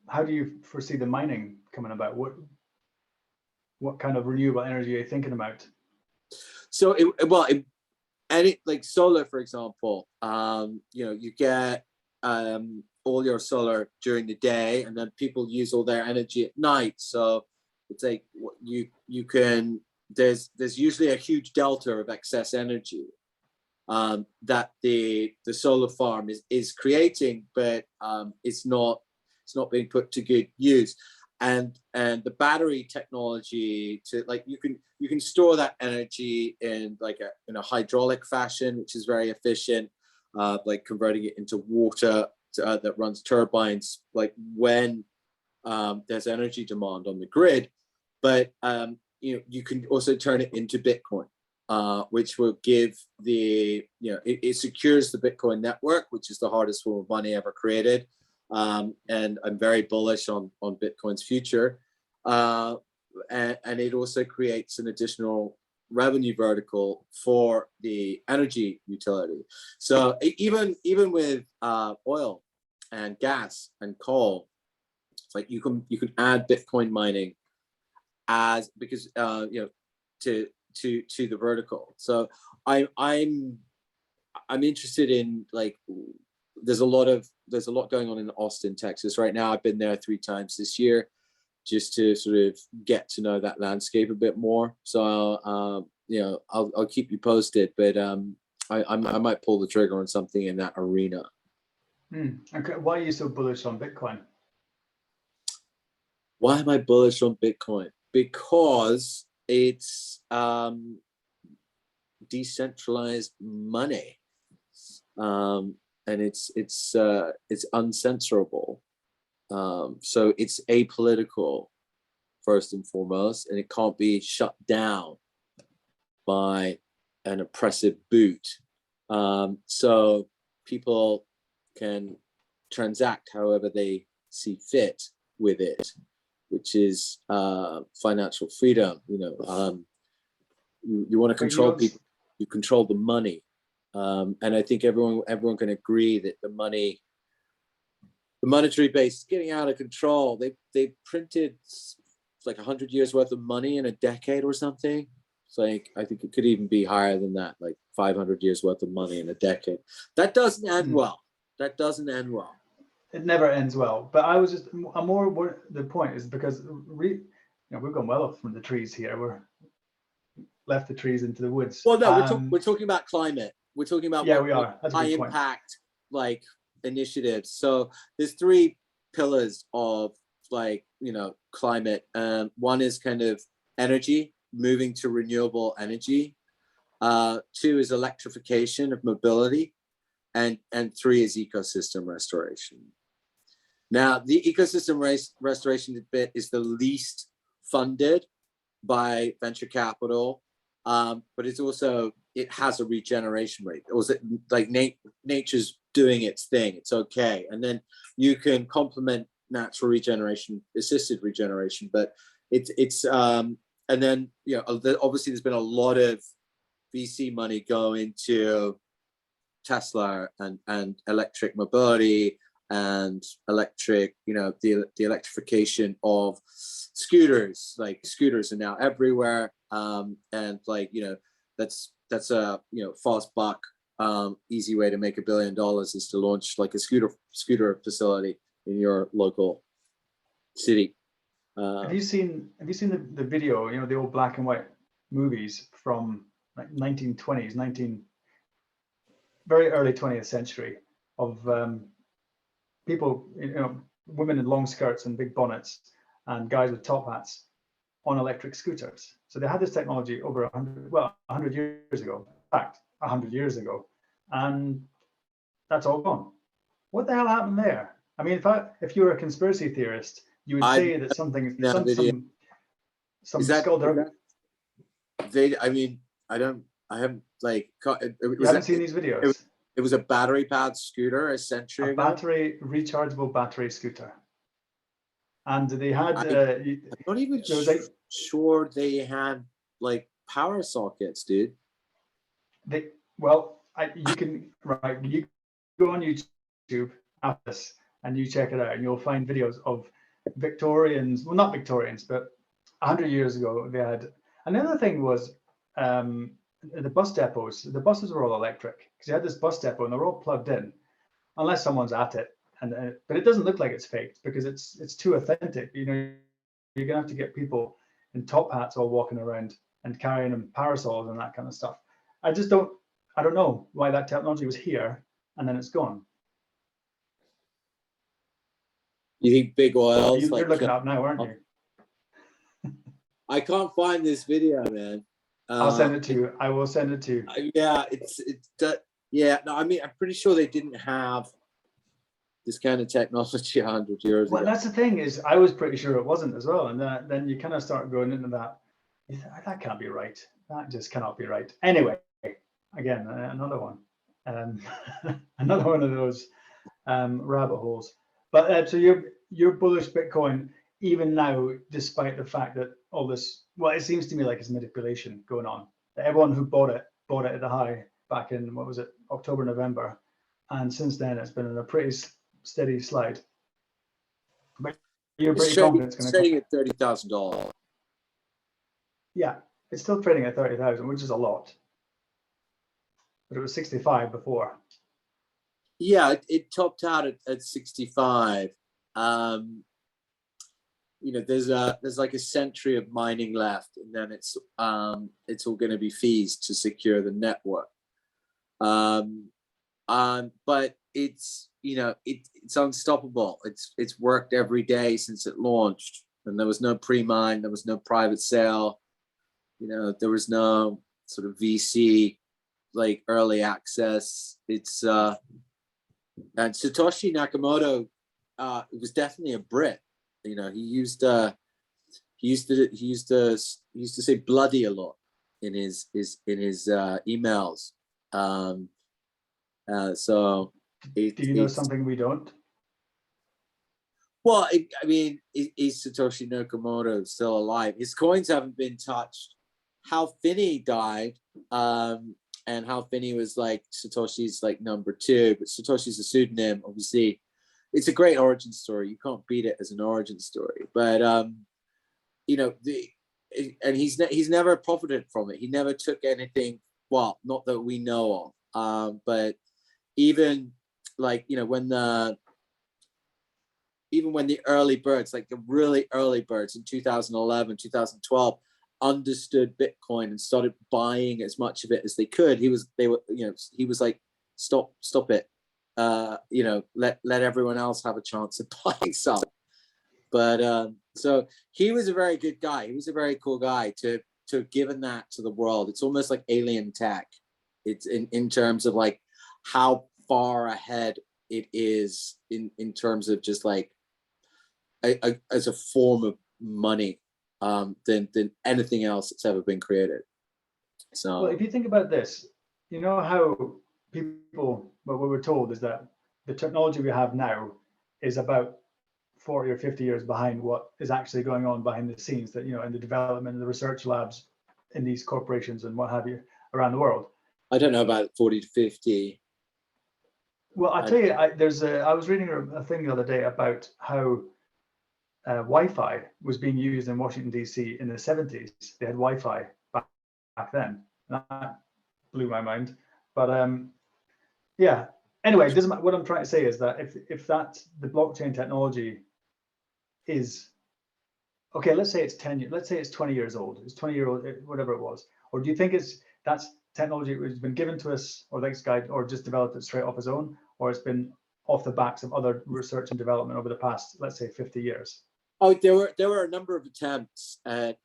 how do you foresee the mining coming about? What kind of renewable energy are you thinking about? So like solar, for example, you know, you get all your solar during the day, and then people use all their energy at night. So it's like you can, there's usually a huge delta of excess energy that the solar farm is creating, but it's not, it's not being put to good use. And the battery technology to like you can store that energy in like in a hydraulic fashion, which is very efficient, like converting it into water that runs turbines, like when there's energy demand on the grid. But you can also turn it into Bitcoin, which will give it secures the Bitcoin network, which is the hardest form of money ever created. And I'm very bullish on Bitcoin's future. And it also creates an additional revenue vertical for the energy utility. So even with oil and gas and coal, it's like you can add Bitcoin mining because to the vertical. So I'm interested in like there's a lot going on in Austin, Texas right now. I've been there 3 times this year just to sort of get to know that landscape a bit more. So I'll keep you posted, but I might pull the trigger on something in that arena. Okay. Why are you so bullish on Bitcoin? Why am I bullish on Bitcoin? Because it's decentralized money, and it's uncensorable. So it's apolitical first and foremost, and it can't be shut down by an oppressive boot. So people can transact however they see fit with it, which is financial freedom. You want to control people, you control the money, and I think everyone can agree that the monetary base is getting out of control. They printed like 100 years worth of money in a decade or something. So I think it could even be higher than that, like 500 years worth of money in a decade. That doesn't end well. That doesn't end well. It never ends well. But the point is because we've gone well off from the trees here. We're left the trees into the woods. Well, no, we're talking about climate. We're talking about we are. That's high impact like initiatives. So there's 3 pillars of like climate. One is kind of energy, moving to renewable energy. 2 is electrification of mobility, and 3 is ecosystem restoration. Now, the ecosystem restoration bit is the least funded by venture capital, but it has a regeneration rate. It was like nature's doing its thing. It's okay, and then you can complement natural regeneration, assisted regeneration, but it's and then obviously there's been a lot of VC money go into Tesla and electric mobility and the electrification of scooters. Like scooters are now everywhere, and like that's a fast buck, easy way to make $1 billion is to launch like a scooter facility in your local city. Have you seen the video? The old black and white movies from like 1920s, very early 20th century of people, women in long skirts and big bonnets, and guys with top hats on electric scooters. So they had this technology over 100 years ago. In fact, 100 years ago, and that's all gone. What the hell happened there? I mean, if you were a conspiracy theorist, you would say that some skullduggery. I haven't like. You haven't seen these videos? It was a battery powered scooter a century ago. Rechargeable battery scooter. And they had. I'm not even sure they had like power sockets, dude. You can you go on YouTube after this and you check it out, and you'll find videos of Victorians. Well, not Victorians, but 100 years ago they had. Another thing was. The bus depots, the buses were all electric because you had this bus depot and they're all plugged in, unless someone's at it. But it doesn't look like it's faked because it's too authentic. You're gonna have to get people in top hats all walking around and carrying them parasols and that kind of stuff. I don't know why that technology was here and then it's gone. You think big oils? You're Like, looking up now, aren't you? I can't find this video, man. I'll send it to you. I will send it to you. Yeah, yeah. No, I mean, I'm pretty sure they didn't have this kind of technology 100 years Well, ago. that's the thing is, I was pretty sure it wasn't as well, and then you kind of start going into that. That can't be right. That just cannot be right. Anyway, again, another one, another one of those rabbit holes. But so you're bullish Bitcoin even now, despite the fact that all this. Well, it seems to me like it's manipulation going on. That everyone who bought it at the high back in, what was it, October, November, and since then it's been in a pretty steady slide. But you're pretty confident it's going to trading at $30,000. Yeah, it's still trading at 30,000, which is a lot. But it was 65 before. Yeah, it topped out at 65. You know, there's like a century of mining left, and then it's all going to be fees to secure the network. But it's, you know, it's unstoppable. It's worked every day since it launched, and there was no pre-mine, there was no private sale, you know, there was no sort of VC like early access. It's and Satoshi Nakamoto was definitely a Brit. You know, he used to say bloody a lot in his emails. So do you know something we don't? Well, I mean, is Satoshi Nakamoto still alive? His coins haven't been touched. Hal Finney died, and Hal Finney was like Satoshi's like number 2, but Satoshi's a pseudonym. Obviously, it's a great origin story. You can't beat it as an origin story. But you know, and he's never profited from it. He never took anything. Well, not that we know of. But even like, you know, when the early birds, like the really early birds in 2011, 2012, understood Bitcoin and started buying as much of it as they could, he was like, stop it. You know, let everyone else have a chance of buying some. But so he was a very good guy. He was a very cool guy to have given that to the world. It's almost like alien tech. It's in terms of like how far ahead it is in terms of just like as a form of money than anything else that's ever been created. So, well, if you think about this, you know how people, what we were told is that the technology we have now is about 40 or 50 years behind what is actually going on behind the scenes, that, you know, in the development and the research labs in these corporations and what have you around the world. I don't know about 40 to 50. Well, I tell you, I was reading a thing the other day about how Wi-Fi was being used in Washington, D.C. in the 70s. They had Wi-Fi back then. And that blew my mind. But yeah, anyway, it doesn't matter. What I'm trying to say is that if that the blockchain technology is, okay, let's say it's 10 years, let's say it's 20 years old, it's 20-year-old, whatever it was, or do you think that's technology that has been given to us, or this guy, or just developed it straight off his own, or it's been off the backs of other research and development over the past, let's say, 50 years? Oh, there were a number of attempts at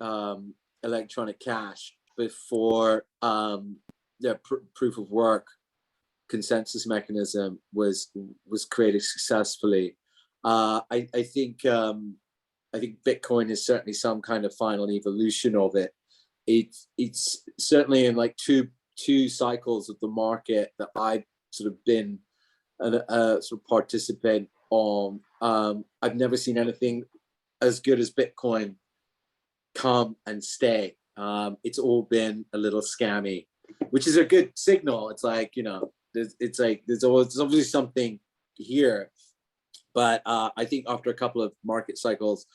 electronic cash before the proof of work consensus mechanism was created successfully. I think Bitcoin is certainly some kind of final evolution of it. It's certainly in like two cycles of the market that I've sort of been a sort of participant on. I've never seen anything as good as Bitcoin come and stay. It's all been a little scammy, which is a good signal. It's like, you know, there's obviously something here, but I think after a couple of market cycles,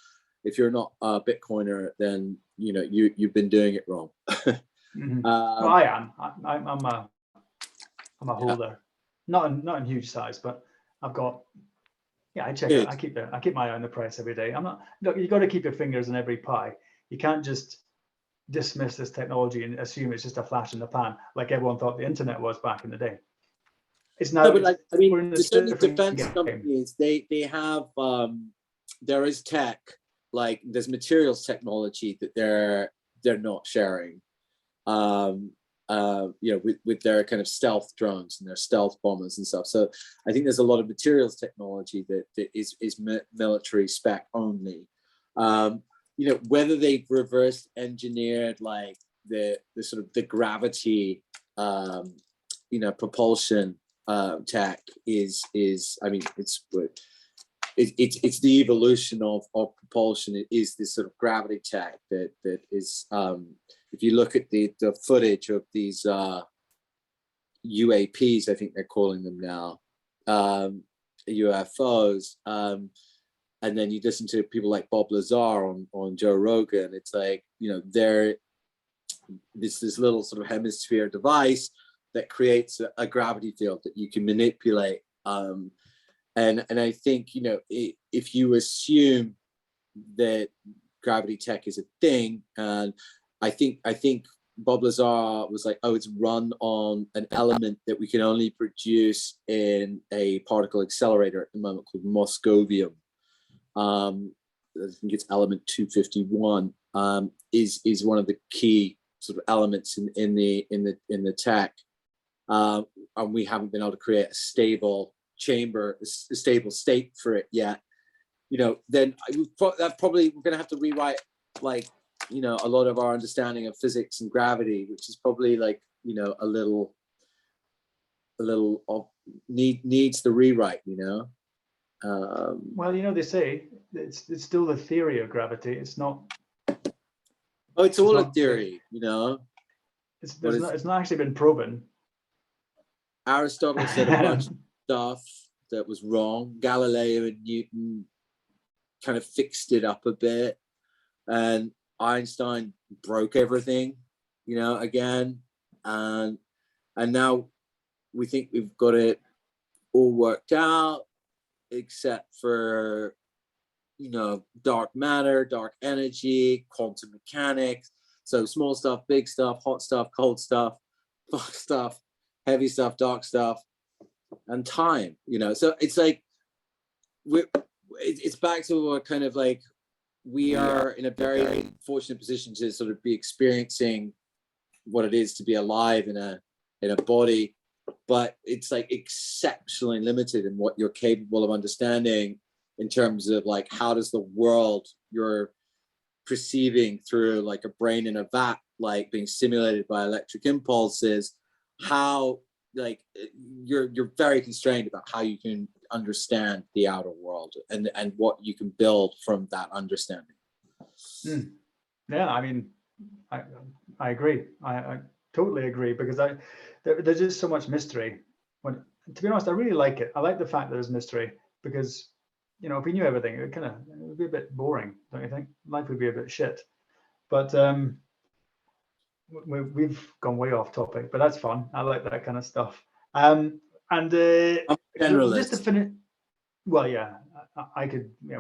if you're not a Bitcoiner, then, you know, you've been doing it wrong. Mm-hmm. Well, I am. I'm a holder, yeah. not in huge size, but I've got. Yeah, I check Good. it. I keep my eye on the price every day. I'm not. Look, you got to keep your fingers in every pie. You can't just dismiss this technology and assume it's just a flash in the pan, like everyone thought the internet was back in the day. It's now. No, but like, I mean, we're in there's certainly different defense game. companies. They have there is tech, like there's materials technology that they're not sharing. With their kind of stealth drones and their stealth bombers and stuff. So I think there's a lot of materials technology that is military spec only. Whether they've reverse engineered like the sort of the gravity, propulsion tech is I mean it's the evolution of propulsion. It is this sort of gravity tech that is if you look at the footage of these UAPs, I think they're calling them now, UFOs, and then you listen to people like Bob Lazar on Joe Rogan. It's like, they're this little sort of hemisphere device that creates a gravity field that you can manipulate. And I think, if you assume that gravity tech is a thing, and I think Bob Lazar was like, oh, it's run on an element that we can only produce in a particle accelerator at the moment called moscovium. I think it's element 251, is one of the key sort of elements in the tech. And we haven't been able to create a stable chamber, a stable state for it yet. Then we're going to have to rewrite like, a lot of our understanding of physics and gravity, which is probably like, a little of needs the rewrite, Well, they say it's still the theory of gravity. It's not. Oh, it's all a theory, It's not actually been proven. Aristotle said a bunch of stuff that was wrong. Galileo and Newton kind of fixed it up a bit, and Einstein broke everything, again, and now we think we've got it all worked out, except for dark matter, dark energy, quantum mechanics. So small stuff, big stuff, hot stuff, cold stuff, fast stuff, heavy stuff, dark stuff, and time. So it's like it's back to what kind of like. We are in a very fortunate position to sort of be experiencing what it is to be alive in a body, but it's like exceptionally limited in what you're capable of understanding in terms of like, how does the world you're perceiving through like a brain in a vat, like being stimulated by electric impulses, how like you're very constrained about how you can understand the outer world and what you can build from that understanding. Yeah, I mean, I agree. I totally agree, because there's just so much mystery. To be honest, I really like it. I like the fact that there's mystery, because if we knew everything, it would be a bit boring, don't you think? Life would be a bit shit. But we've gone way off topic, but that's fun. I like that kind of stuff. Just to finish, well, yeah,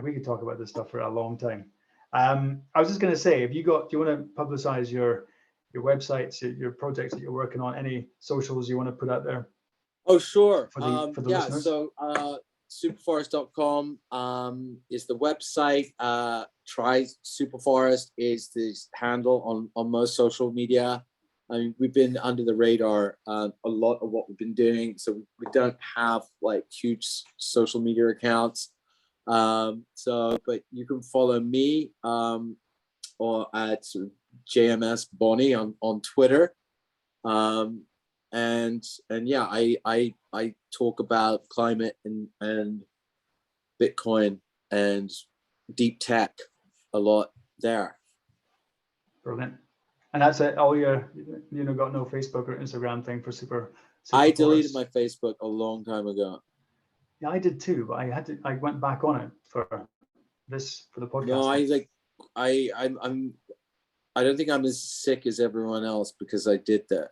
we could talk about this stuff for a long time. I was just going to say, do you want to publicize your websites, your projects that you're working on, any socials you want to put out there? Oh, sure. For the listeners? So superforest.com is the website. Try Superforest is the handle on most social media. I mean, we've been under the radar a lot of what we've been doing, so we don't have like huge social media accounts. But you can follow me or at James Bonney on Twitter. And yeah, I talk about climate and Bitcoin and deep tech a lot there. Brilliant. And that's it. All your, got no Facebook or Instagram thing for Super I deleted my Facebook a long time ago. Yeah, I did too, but I went back on it for the podcast. No, I don't think I'm as sick as everyone else because I did that.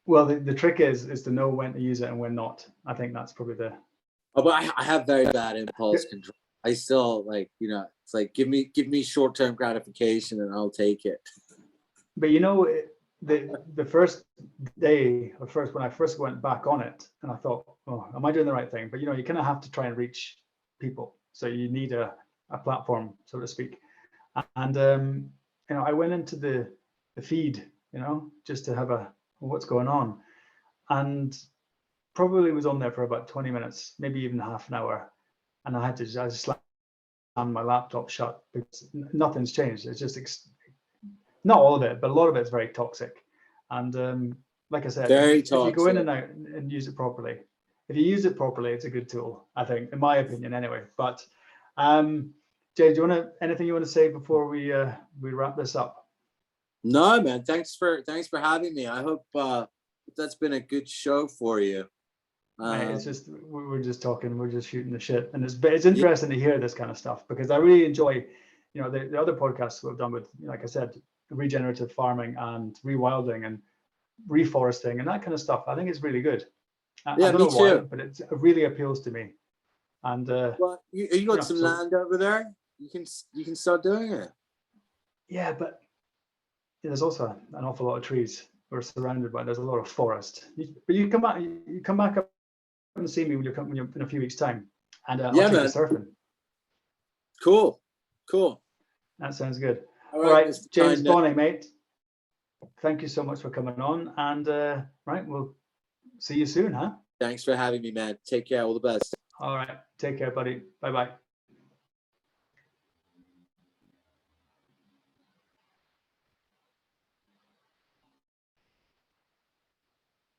Well, the trick is to know when to use it and when not. I think that's probably the. Oh, but I have very bad impulse control. I still it's like give me short-term gratification and I'll take it. But the first day when I first went back on it, and I thought, oh, am I doing the right thing? But you kind of have to try and reach people. So you need a platform, so to speak. And you know, I went into the feed, you know, just to have a what's going on, and probably was on there for about 20 minutes, maybe even half an hour, and I just slammed my laptop shut because nothing's changed. It's just not all of it, but a lot of it's very toxic. And like I said, if you go in and out and use it properly, if you use it properly, it's a good tool, I think, in my opinion, anyway. But Jay, do you want anything you want to say before we wrap this up? No, man. Thanks for having me. I hope that's been a good show for you. It's just we're just talking, we're just shooting the shit, and it's interesting to hear this kind of stuff, because I really enjoy, you know, the other podcasts we've done with, like I said, regenerative farming and rewilding and reforesting and that kind of stuff. I think it's really good. I don't know why, but it really appeals to me. And well, you got some land over there. You can start doing it. Yeah, but there's also an awful lot of trees we're surrounded by. There's a lot of forest. But you come back up and see me when you're in a few weeks' time, and I'll take you surfing. Cool. That sounds good. All right, James Bonney, mate. Thank you so much for coming on, and right, we'll see you soon, huh? Thanks for having me, man. Take care. All the best. All right, take care, buddy. Bye-bye.